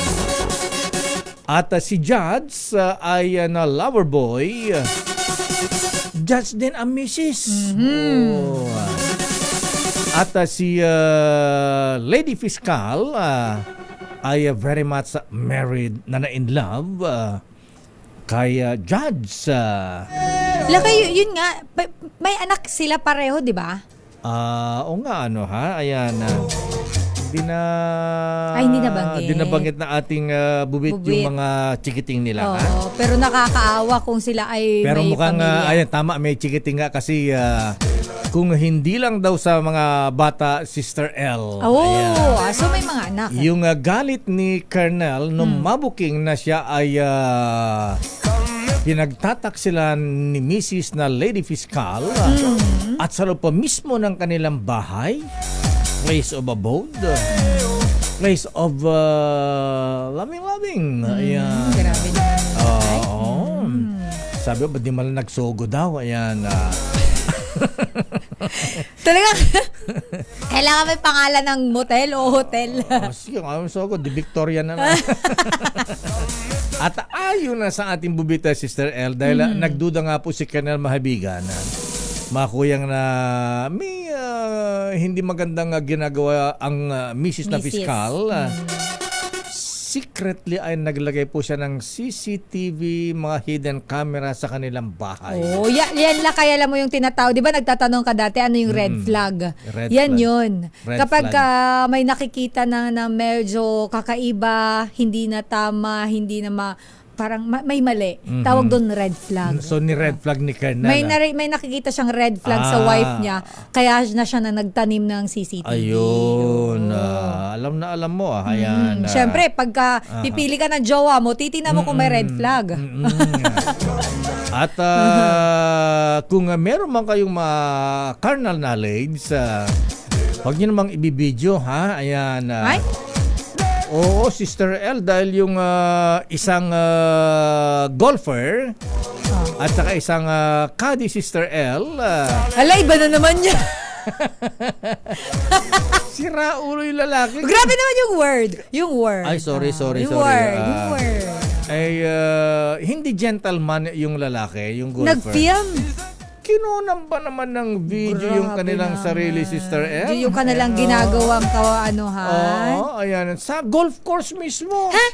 Speaker 2: At si Judge ay na lover boy. Judge din ang misis. At si lady fiscal ay very much married na in love kay Judge.
Speaker 7: Lakay, yun nga, may anak sila pareho, di ba?
Speaker 2: O nga, ayan. Hindi nabanggit na ating bubit yung mga chikiting nila.
Speaker 7: Pero nakakaawa kung sila ay
Speaker 2: pero
Speaker 7: may
Speaker 2: mukhang,
Speaker 7: pamilya.
Speaker 2: ayan, tama, may chikiting nga kasi kung hindi lang daw sa mga bata, Sister L.
Speaker 7: So may mga anak.
Speaker 2: Yung galit ni Colonel nung mabuking na siya ay pinagtataksilan ni Mrs. na Lady Fiscal at sa loob pa mismo ng kanilang bahay, place of abode, place of loving. Ayan.
Speaker 7: Grabe naman.
Speaker 2: Sabi ba, di malang nagsogo daw. Ayan.
Speaker 7: Talaga, kailangan may pangalan ng motel o hotel.
Speaker 2: Sige, sogo, di Victoria na lang. At ayon na sa ating bubita, Sister L, dahil nagduda nga po si Colonel Mahabigan, mga kuyang na may hindi magandang ginagawa ang misis na piskal. Secretly ay naglagay po siya ng CCTV, mga hidden camera sa kanilang bahay.
Speaker 7: Yan lang kaya alam mo yung tinatawag. Di ba nagtatanong ka dati ano yung red flag? Yan
Speaker 2: flag.
Speaker 7: yun.
Speaker 2: Red
Speaker 7: Kapag
Speaker 2: flag.
Speaker 7: may nakikita na medyo kakaiba, hindi na tama, hindi na parang may mali. Tawag doon red flag.
Speaker 2: So ni red flag ni Colonel.
Speaker 7: May nakikita siyang red flag sa wife niya, kaya na siya na nagtanim ng CCTV.
Speaker 2: Ayun. Alam mo. Ayan.
Speaker 7: Siyempre, pagka pipili ka ng jowa mo, titingnan mo kung may red flag.
Speaker 2: At kung meron man kayong mga carnal knowledge, huwag nyo namang ibibideo, ha? Ayan. Oo, Sister L, dahil yung isang golfer at saka isang caddy, Sister L.
Speaker 7: Iba na naman niya.
Speaker 2: Sira ulo yung lalaki.
Speaker 7: Grabe naman yung word.
Speaker 2: Ay, sorry.
Speaker 7: Yung word.
Speaker 2: Ay, hindi gentleman yung lalaki, yung golfer.
Speaker 7: Nag-film.
Speaker 2: Kinunan ba naman ng video yung kanilang sarili, Sister L?
Speaker 7: Yung kanilang ginagawang
Speaker 2: ayan. Sa golf course mismo.
Speaker 7: Ha?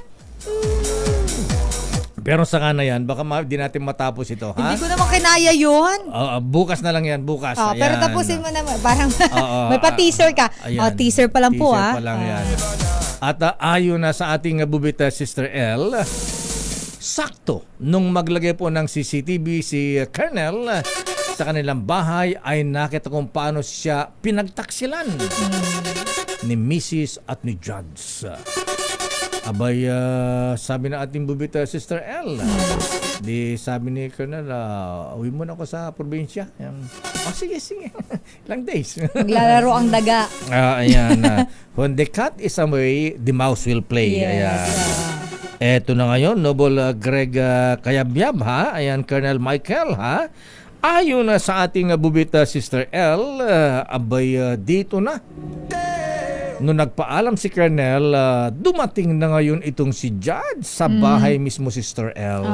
Speaker 2: Pero sa kana yan, baka di natin matapos ito, ha?
Speaker 7: Hindi ko naman kinaya yun.
Speaker 2: Bukas na lang yan, bukas. Ayan.
Speaker 7: Pero tapusin mo naman. Parang may pa-teaser ka. Teaser pa lang po, ha?
Speaker 2: Teaser pa lang yan. At ayon na sa ating bubita, Sister L, sakto nung maglagay po ng CCTV si Colonel sa kanilang bahay ay nakita kung paano siya pinagtaksilan ni Mrs. at ni Judge. Abay, sabi na ating bubita Sister L, di sabi ni Colonel, uwi muna ako sa probinsya. Sige. Ilang days.
Speaker 7: Maglalaro ang daga.
Speaker 2: Ayan. When the cat is away, the mouse will play.
Speaker 7: Yes.
Speaker 2: Ayan. Eto na ngayon, Noble Greg Kayabyab, ha? Ayan, Colonel Michael, ha? Ayon na sa ating bubita Sister L, abay, dito na. Nung nagpaalam si Colonel, dumating na ngayon itong si Judge sa bahay mismo, Sister L.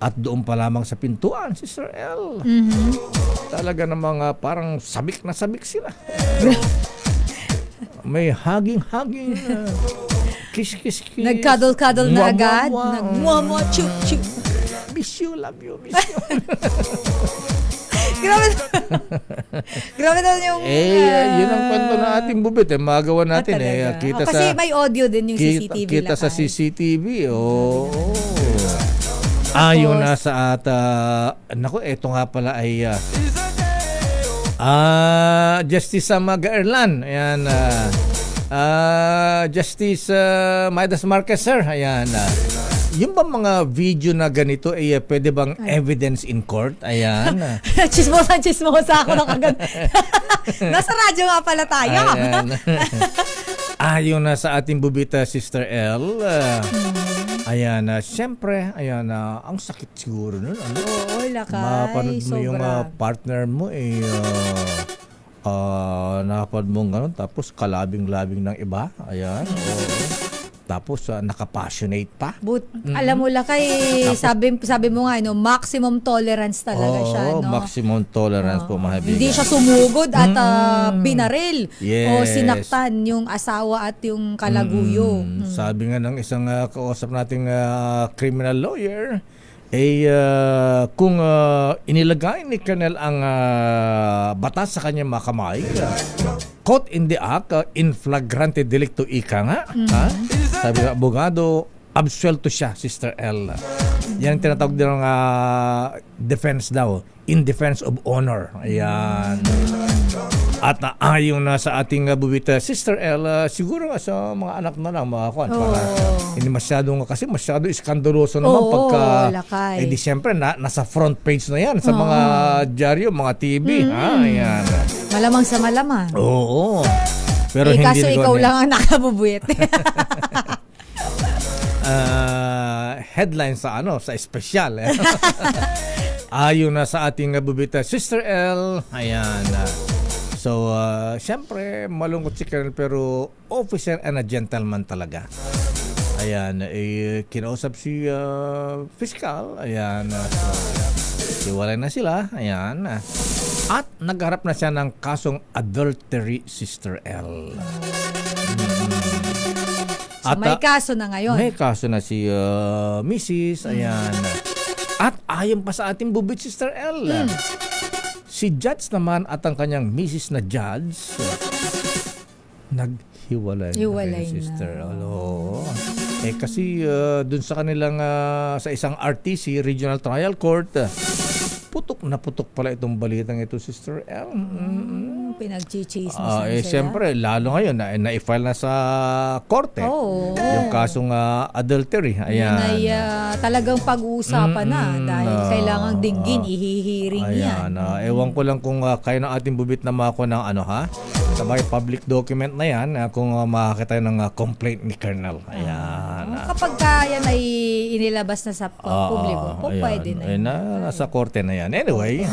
Speaker 2: At doon pa lamang sa pintuan, Sister L. Talaga namang parang sabik na sabik sila. May haging-haging, kiss-kiss.
Speaker 7: Nagkadol-kadol na agad. Nagmuamua, chup-chup.
Speaker 2: Miss you, love you, miss you.
Speaker 7: Grabe naman yung...
Speaker 2: Yun ang kwento na ating bubit. Magawa natin. Kita
Speaker 7: kasi may audio din yung CCTV.
Speaker 2: Kita sa CCTV. Ayon na sa naku, eto nga pala ay Justice Magaerlan. Ayan. Justice Maidas Marquez, sir. Ayan. Yung ba mga video na ganito ay pwede bang evidence in court? Ayan.
Speaker 7: Chismosa ako na kagad. Nasa radyo nga pala tayo.
Speaker 2: Ayon na sa ating bubita Sister L. Ayan, siyempre, ang sakit siguro nun.
Speaker 7: Oo, lakay.
Speaker 2: Mapanood mo yung partner mo napanood mo gano'n, tapos kalabing-labing ng iba. Ayan. Tapos nakapassionate pa.
Speaker 7: Alam mo lakay, sabi mo nga, maximum tolerance talaga siya. No?
Speaker 2: Maximum tolerance po, mga kaibigan.
Speaker 7: Hindi siya sumugod at binaril o
Speaker 2: Yes.
Speaker 7: sinaktan yung asawa at yung kalaguyo.
Speaker 2: Sabi nga ng isang kausap nating criminal lawyer, kung inilagay ni Colonel ang batas sa kanyang mga kamay, caught in the act, in flagrante delicto ika nga. Sabi ng abogado, absuelto siya, Sister L. Yan ang tinatawag din ng defense daw, in defense of honor. Ayan. At ayon na sa ating bubita Sister L, siguro nga sa mga anak na lang, mga kwan. Para hindi masyado iskandaloso naman pagka, di siyempre, nasa front page na yan sa mga dyaryo, mga TV. Ayan.
Speaker 7: Malamang sa malamang.
Speaker 2: Oo. Pero hindi
Speaker 7: kaso ikaw lang ang nakabubuit.
Speaker 2: Headline sa sa espesyal. Ayon na sa ating bubita Sister L. Ayan. So, siyempre, malungkot si Colonel pero officer and a gentleman talaga. Ayan, kinausap si fiscal. Ayan, so, iwalay na sila. Ayan. At nagharap na siya ng kasong adultery, Sister L.
Speaker 7: So, may kaso na ngayon.
Speaker 2: May kaso na si Mrs. Ayan. At ayon pa sa ating bubit, Sister L. Si Judge naman at ang kanyang Mrs. na Judge, naghiwalay na, Sister L. Kasi dun sa kanilang sa isang RTC, Regional Trial Court, putok na putok pala itong balitang ito, Sister L.
Speaker 7: Pinagchichismis sila.
Speaker 2: Siyempre, lalo ngayon, na-file na sa korte yung kasong adultery. Ayan.
Speaker 7: Yun ay talagang pag-uusapan na dahil kailangang dinggin, ihihiring yan.
Speaker 2: Ewan ko lang kung kayo ng ating bubit na mako ng sa may public document na yan, kung makakita ng complaint ni Colonel. Ayan.
Speaker 7: Kapag yan ay inilabas na sa publiko, pwede na.
Speaker 2: Nasa korte na yan. Anyway,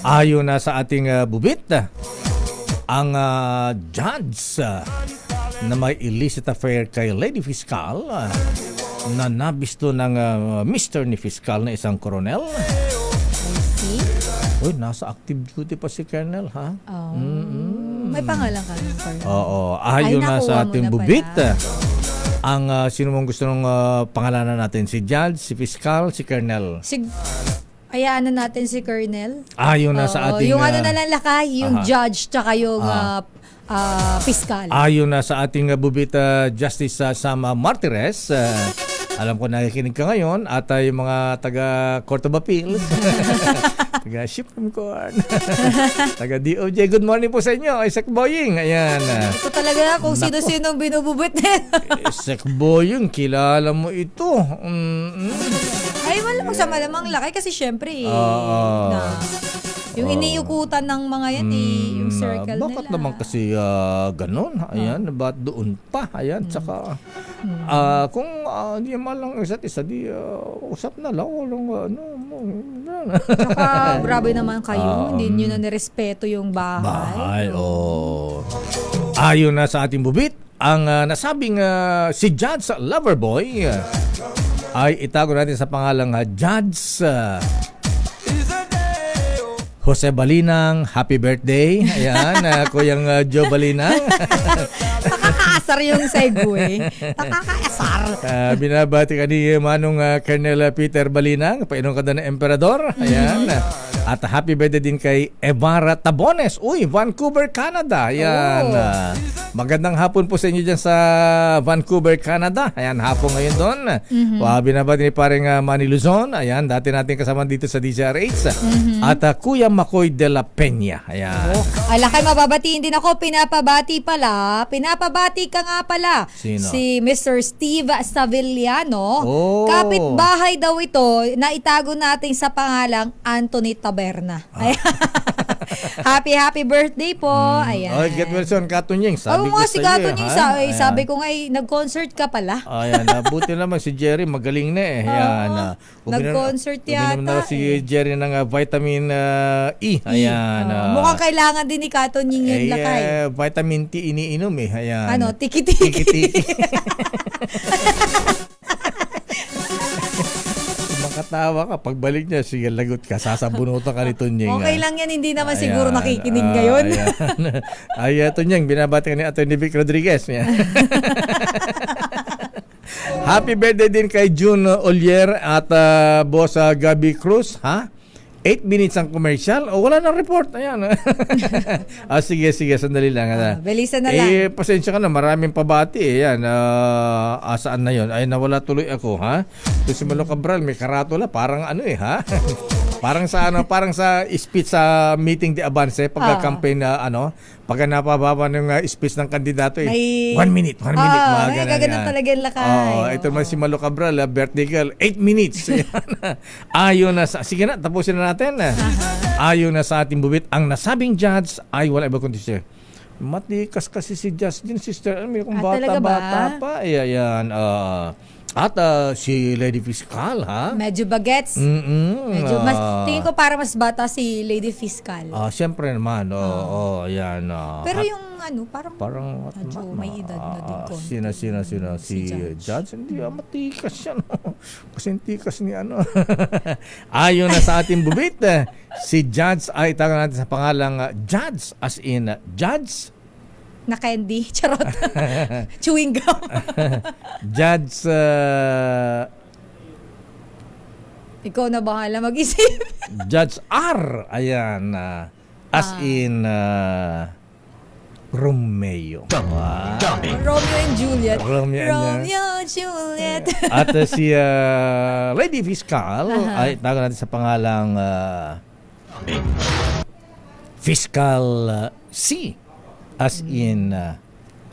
Speaker 2: ayon na sa ating bubit, ang judge na may illicit affair kay Lady Fiscal na nabisto ng Mr. ni Fiscal na isang koronel. Uy, nasa active duty pa si Colonel, ha?
Speaker 7: May pangalan ka ng Colonel.
Speaker 2: Ayon na sa ating bubit, ang sino mong gusto nung pangalanan natin? Si Judge, si Fiscal, si Colonel?
Speaker 7: Ayaan na natin si Colonel.
Speaker 2: Ayon na sa ating...
Speaker 7: Yung na lang lakay, yung judge tsaka yung fiscal.
Speaker 2: Ayon na sa ating bubita Justice Sama Martires, alam ko nakikinig ka ngayon at yung mga taga Court of Appeals Taga Supreme Court. Taga DOJ. Good morning po sa inyo. Isaac Boying. Ayan.
Speaker 7: Ito talaga kung sino-sino binububit nila.
Speaker 2: Isaac Boying, kilala mo ito.
Speaker 7: Ay, malamang sa malamang laki kasi syempre yung iniukutan ng mga yan yung circle
Speaker 2: bakit
Speaker 7: nila.
Speaker 2: naman kasi ganun? Ayan, ba't doon pa? Ayan, tsaka kung hindi malang isa't isa, di usap na lang.
Speaker 7: Tsaka grabe naman kayo, hindi nyo na nirespeto yung bahay.
Speaker 2: Ayon na sa ating bubit, ang nasabing si Judge Loverboy ay itago natin sa pangalang Judge Jose Balinang. Happy birthday. Ayan, Kuyang Joe Balinang.
Speaker 7: Nakakaasar yung segue. Nakakaasar.
Speaker 2: Binabati ka ni Manong Colonel Peter Balinang, painom ka na ng Emperador. Ayan. At happy birthday din kay Evara Tabones. Uy, Vancouver, Canada. Ayan. Magandang hapon po sa inyo dyan sa Vancouver, Canada. Ayan, hapon ngayon doon. Binabati ni paring Manny Luzon. Ayan, dati natin kasama dito sa DZRH. At Kuya Makoy de la Peña. Ayan.
Speaker 7: Alakay, mababatiin din ako. Pinapabati pala. Pinapabati ka nga pala.
Speaker 2: Sino? Si
Speaker 7: Mr. Steve Savillano. Kapitbahay daw ito na itago natin sa pangalang Anthony Taberna. Happy birthday po. Ayan.
Speaker 2: Get Wilson, Katunying. Sabi ko
Speaker 7: si
Speaker 2: sa iyo.
Speaker 7: Katunying, sabi ko nga, nag-concert ka pala.
Speaker 2: Ayan, buti naman si Jerry, magaling na eh. Ayan.
Speaker 7: Nag-concert yata.
Speaker 2: Uminom na si Jerry ng vitamin E. Ayan.
Speaker 7: Mukhang kailangan din ni Katunying yung lakay.
Speaker 2: Vitamin T iniinom eh. Ayan.
Speaker 7: Tiki-tiki.
Speaker 2: Makatawa ka. Pagbalik niya, sige, lagot ka. Sasabunutan ka ni Tunying.
Speaker 7: Okay lang yan. Hindi naman siguro nakikinig ngayon.
Speaker 2: Tunying, binabati ka ni Atty. Vic Rodriguez. Happy birthday din kay June Olier at boss Gabi Cruz. 8 minutes ang commercial. Wala nang report. Ayan. Sige, sandali lang.
Speaker 7: Bilisan na lang.
Speaker 2: Pasensya ka na, maraming pabati. Ayan. Saan na yon? Ay, nawala tuloy ako, Ito si Malo Cabral, may karatula. Parang parang sa speech sa meeting de avance, pagka-campaign na pagka napababa ng speech ng kandidato 1 minute.
Speaker 7: May gaganon talaga yung lakay.
Speaker 2: Ito naman si Malo Cabral, birthday girl, 8 minutes. Ayon na sige na, tapusin na natin. Ayon na sa ating bubit, ang nasabing judge ay wala iba kundi siya. Matikas kasi si Judge din, sister. Kung bata-bata pa. Ayan. At si Lady Fiscal,
Speaker 7: Medyo bagets. Medyo tingin ko para mas bata si Lady Fiscal.
Speaker 2: Siyempre naman. Ayan.
Speaker 7: Pero yung parang medyo may edad na din konti.
Speaker 2: Sino? Si Judge? Hindi, matikas siya. Kasi tikas ni Ayon na sa ating bubit, si Judge ay taga natin sa pangalang Judge, as in Judge
Speaker 7: na candy. Charot. Chewing gum.
Speaker 2: Judge
Speaker 7: ikaw na bahala mag-isip.
Speaker 2: Judge R. Ayan. As in Romeo.
Speaker 7: Romeo and Juliet.
Speaker 2: Juliet. At si Lady Fiscal ay taga natin sa pangalang Fiscal C. As in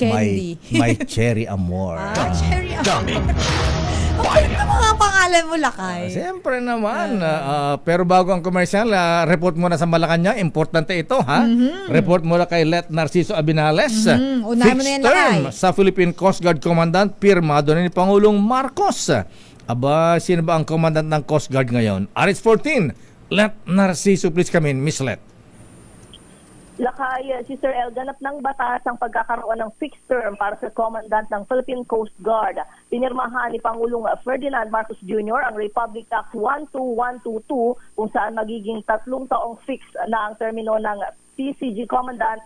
Speaker 2: my cherry amor.
Speaker 7: Cherry amor. Okay na mga pangalan mo, lakay.
Speaker 2: Siyempre naman. Pero bago ang commercial, report muna sa Malacanang. Importante ito, Report muna kay Let Narciso Abinales.
Speaker 7: Fixed
Speaker 2: term sa Philippine Coast Guard Commandant, pirmado na ni Pangulong Marcos. Aba, sino ba ang Commandant ng Coast Guard ngayon? RH-14. Let Narciso, please come in. Miss Let.
Speaker 15: Lakay, Sister El, ganap ng batas ang pagkakaroon ng fixed term para sa Commandant ng Philippine Coast Guard. Pinirmahan ni Pangulong Ferdinand Marcos Jr. ang Republic Act 12122 kung saan magiging 3 taong fixed na ang termino ng PCG Commandant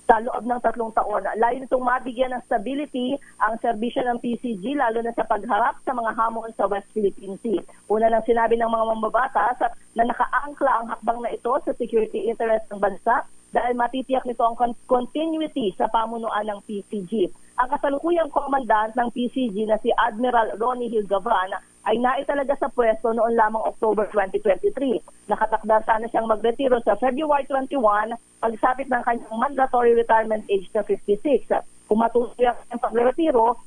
Speaker 15: sa loob ng 3 taon. Layo nitong mabigyan ng stability ang serbisyo ng PCG lalo na sa pagharap sa mga hamon sa West Philippine Sea. Una lang sinabi ng mga mambabatas na nakaangkla ang hakbang na ito sa security interest ng bansa dahil matitiyak nito ang continuity sa pamunuan ng PCG. Ang kasalukuyang commandant ng PCG na si Admiral Ronnie Hilgavan ay naitalaga sa pwesto noon lamang October 2023. Nakatakda sana siyang magretiro sa February 21 pagsapit ng kanyang mandatory retirement age na 56. Kung matuloy ang kanyang pagretiro,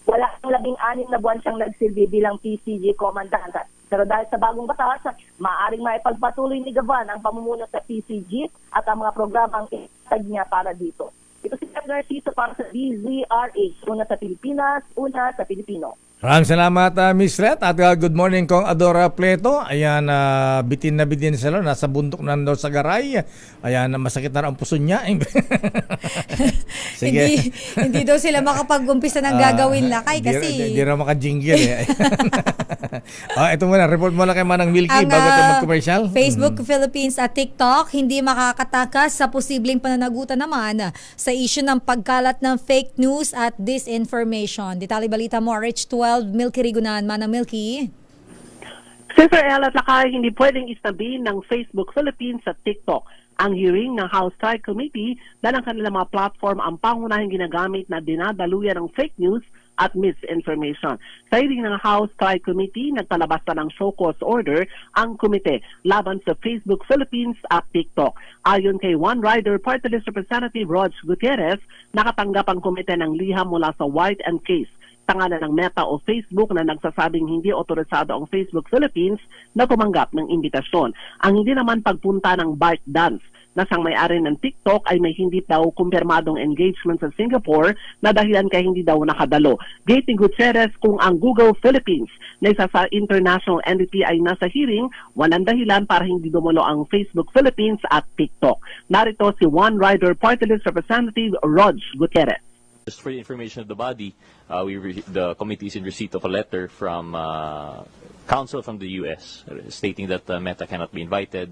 Speaker 15: wala ang 16 na buwan siyang nagsilbi bilang PCG Commandant. Pero dahil sa bagong batas, maaaring maipagpatuloy ni Gavan ang pamumuno sa PCG at ang mga programang itag niya para dito. Ito si Jeff Garcito para sa DZRH. Una sa Pilipinas, una sa Pilipino.
Speaker 2: Maraming salamat, Miss Ret. At good morning kong Adora Pleto. Ayan, bitin na bitin sila. Nasa bundok na daw sa garay. Ayan, masakit na ang puso niya. Sige.
Speaker 7: hindi daw sila makapag-umpisa ng gagawin lakay kasi...
Speaker 2: Hindi raw makajingle eh. Ito muna, report mo lang kay Manang Milky bago tayo mag-commercial.
Speaker 7: Facebook Philippines at TikTok hindi makakatakas sa posibleng pananagutan naman sa issue ng pagkalat ng fake news at disinformation. Detalye balita mo, RH12, Milky Rigunan. Manang Milky.
Speaker 16: Sister El at Lakay, hindi pwedeng istabi ng Facebook Philippines at TikTok ang hearing ng House Tri Committee dahil ang kanilang mga platform ang pangunahing ginagamit na dinadaluyan ng fake news at misinformation. Sa hearing ng House Tri Committee, nagpalabas na ng show cause order ang komite laban sa Facebook Philippines at TikTok. Ayon kay One Rider Party List Representative Rog Gutierrez, nakatanggap ang komite ng liham mula sa White and Case, tangalan ng Meta o Facebook na nagsasabing hindi otorisado ang Facebook Philippines na tumanggap ng imbitasyon. Ang hindi naman pagpunta ng ByteDance na sang may-ari ng TikTok ay may hindi daw kumpirmadong engagement sa Singapore na dahilan kaya hindi daw nakadalo. Gate ni Gutierrez, kung ang Google Philippines na isa sa international entity ay nasa hearing, walang dahilan para hindi dumulo ang Facebook Philippines at TikTok. Narito si One Rider Party List Representative Rog Gutierrez.
Speaker 17: Just for the information of the body, the committee is in receipt of a letter from counsel from the U.S. Stating that Meta cannot be invited.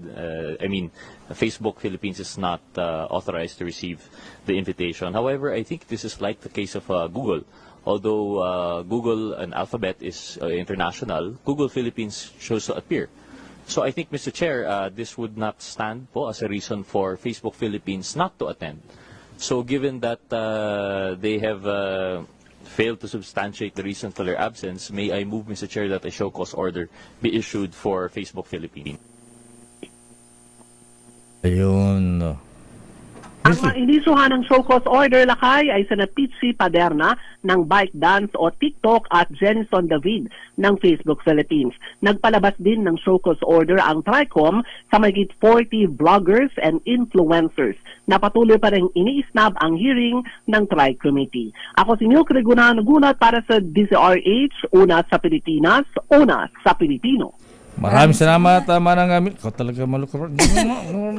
Speaker 17: Facebook Philippines is not authorized to receive the invitation. However, I think this is like the case of Google. Although Google and Alphabet is international, Google Philippines chose to appear. So I think, Mr. Chair, this would not stand po as a reason for Facebook Philippines not to attend. So given that they have failed to substantiate the reason for their absence, may I move, Mr. Chair, that a show cause order be issued for Facebook Philippines.
Speaker 2: Ayun.
Speaker 16: Ang inisuhan ng show cause order, Lakay, ay sina Pitsy Paderna ng ByteDance o TikTok at Jenison David ng Facebook Philippines. Nagpalabas din ng show cause order ang TRICOM sa mahigit 40 bloggers and influencers na patuloy pa rin iniisnab ang hearing ng Tri Committee. Ako si Milky Rigunan, nagunat para sa DZRH, una sa Pilipinas, una sa Pilipino.
Speaker 2: Maraming salamat, Manang Milky. Ikaw talaga malukro.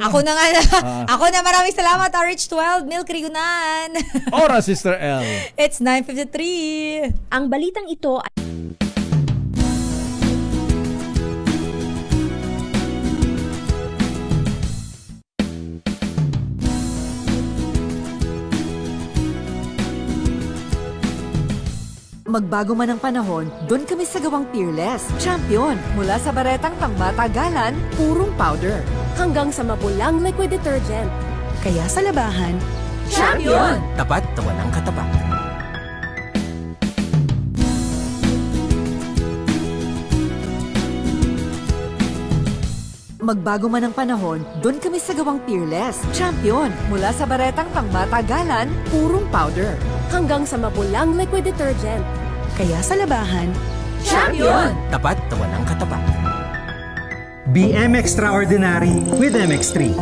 Speaker 7: Ako na nga. Ako na, maraming salamat, RH12, Milky Rigunan.
Speaker 2: Ora, Sister L.
Speaker 7: It's 9:53.
Speaker 18: Ang balitang ito ay...
Speaker 19: Magbago man ang panahon, doon kami sa gawang Peerless. Champion! Mula sa baretang pangmatagalan, purong powder.
Speaker 18: Hanggang sa mapulang liquid detergent.
Speaker 19: Kaya sa labahan,
Speaker 18: Champion!
Speaker 20: Tapat na walang katapat.
Speaker 19: Magbago man ang panahon, doon kami sa gawang Peerless. Champion! Mula sa baretang pangmatagalan, purong powder.
Speaker 18: Hanggang sa mapulang liquid detergent.
Speaker 19: Kaya sa labahan,
Speaker 18: Champion!
Speaker 20: Tapat na walang katapat.
Speaker 21: BM Extraordinary with MX3.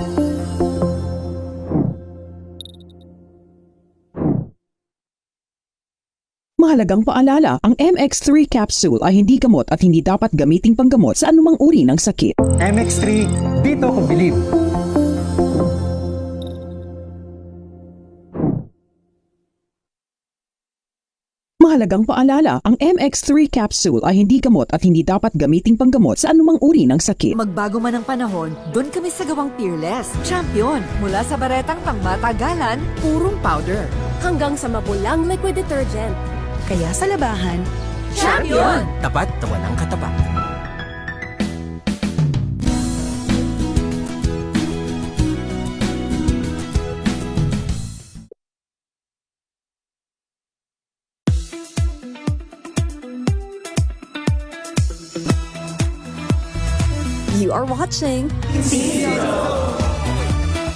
Speaker 22: Mahalagang paalala, ang MX3 capsule ay hindi gamot at hindi dapat gamiting panggamot sa anumang uri ng sakit.
Speaker 21: MX3, dito ko bilib.
Speaker 22: Mahalagang paalala, ang MX3 capsule ay hindi gamot at hindi dapat gamiting panggamot sa anumang uri ng sakit.
Speaker 19: Magbago man ang panahon, doon kami sa gawang Peerless. Champion! Mula sa baretang pangmatagalan, purong powder.
Speaker 18: Hanggang sa mapulang liquid detergent.
Speaker 19: Kaya sa labahan,
Speaker 18: Champion!
Speaker 20: Tapat na walang katapat.
Speaker 4: are watching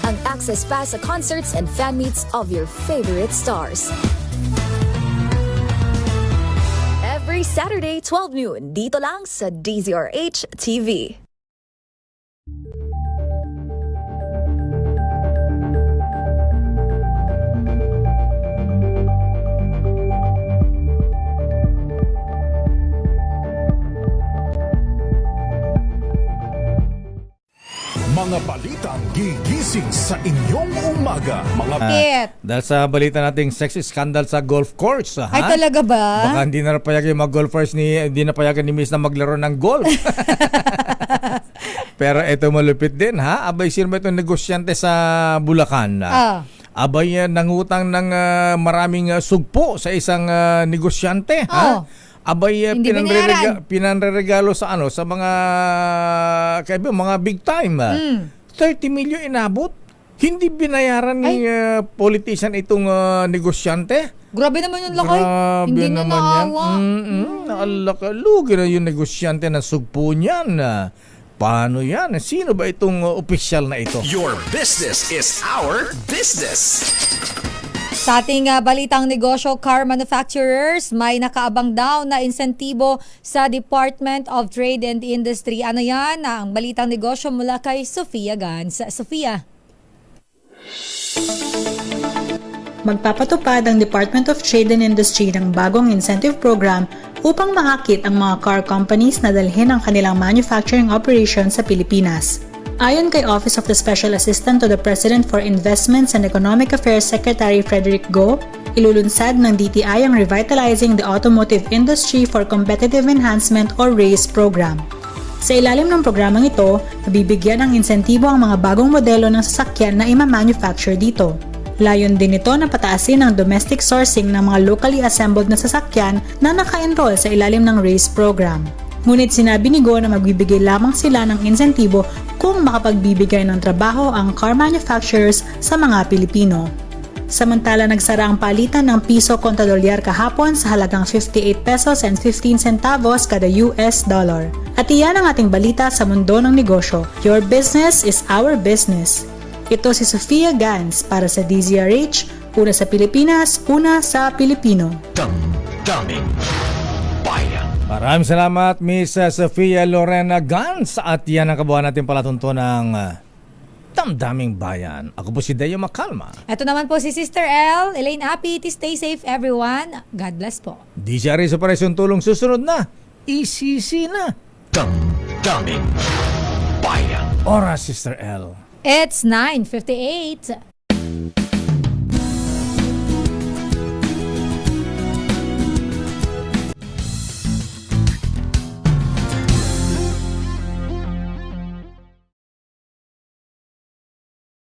Speaker 4: ang access pass sa concerts and fan meets of your favorite stars. Every Saturday, 12 noon, dito lang sa DZRH TV.
Speaker 3: Mga balitang gigising sa inyong umaga. Mga
Speaker 2: Dahil sa balita nating sex scandal sa golf course.
Speaker 7: Ay, talaga ba?
Speaker 2: Baka hindi na payagan yung mga golfers hindi na payagan ni Miss na maglaro ng golf. Pero ito malupit din ha. Abay, sino ba itong negosyante sa Bulacan? Abay, nangutang ng maraming sugpo sa isang negosyante. Ha? Abay, pinanregalo sa sa mga mga big time. 30 million inabot. Hindi binayaran ni politician itong negosyante.
Speaker 7: Grabe naman yung lakay. Hindi na naawa.
Speaker 2: Lugi na yung negosyante na sugpo niyan. Paano yan? Sino ba itong opisyal na ito?
Speaker 3: Your business is our business.
Speaker 7: Sa ating balitang negosyo, car manufacturers may nakaabang daw na insentibo sa Department of Trade and Industry. Ano yan? Ang balitang negosyo mula kay Sofia Gans. Sofia.
Speaker 5: Magpapatupad ang Department of Trade and Industry ng bagong incentive program upang maakit ang mga car companies na dalhin ang kanilang manufacturing operations sa Pilipinas. Ayon kay Office of the Special Assistant to the President for Investments and Economic Affairs Secretary Frederick Go, ilulunsad ng DTI ang Revitalizing the Automotive Industry for Competitive Enhancement or RACE program. Sa ilalim ng programang ito, mabibigyan ng insentibo ang mga bagong modelo ng sasakyan na ima-manufacture dito. Layon din ito na pataasin ang domestic sourcing ng mga locally assembled na sasakyan na naka-enroll sa ilalim ng RACE program. Ngunit sinabi ni Go na magbibigay lamang sila ng insentibo kung makapagbibigay ng trabaho ang car manufacturers sa mga Pilipino. Samantala, nagsara ang palitan ng piso kontra dolyar kahapon sa halagang 58 pesos and 15 centavos kada US dollar. At iyan ang ating balita sa mundo ng negosyo. Your business is our business. Ito si Sofia Gans para sa DZRH, una sa Pilipinas, una sa Pilipino.
Speaker 3: Damdaming Bayan.
Speaker 2: Maraming salamat, Miss Sofia Lorena Gans. At yan ang kabuuan natin palatuntunang Damdaming Bayan. Ako po si Deo Macalma.
Speaker 7: Ito naman po si Sister L. Elaine Apit. Stay safe everyone. God bless po.
Speaker 2: DZRH Operation Tulong susunod na. ECC na.
Speaker 3: Damdaming Bayan.
Speaker 2: Oras, Sister L.
Speaker 7: It's 9:58.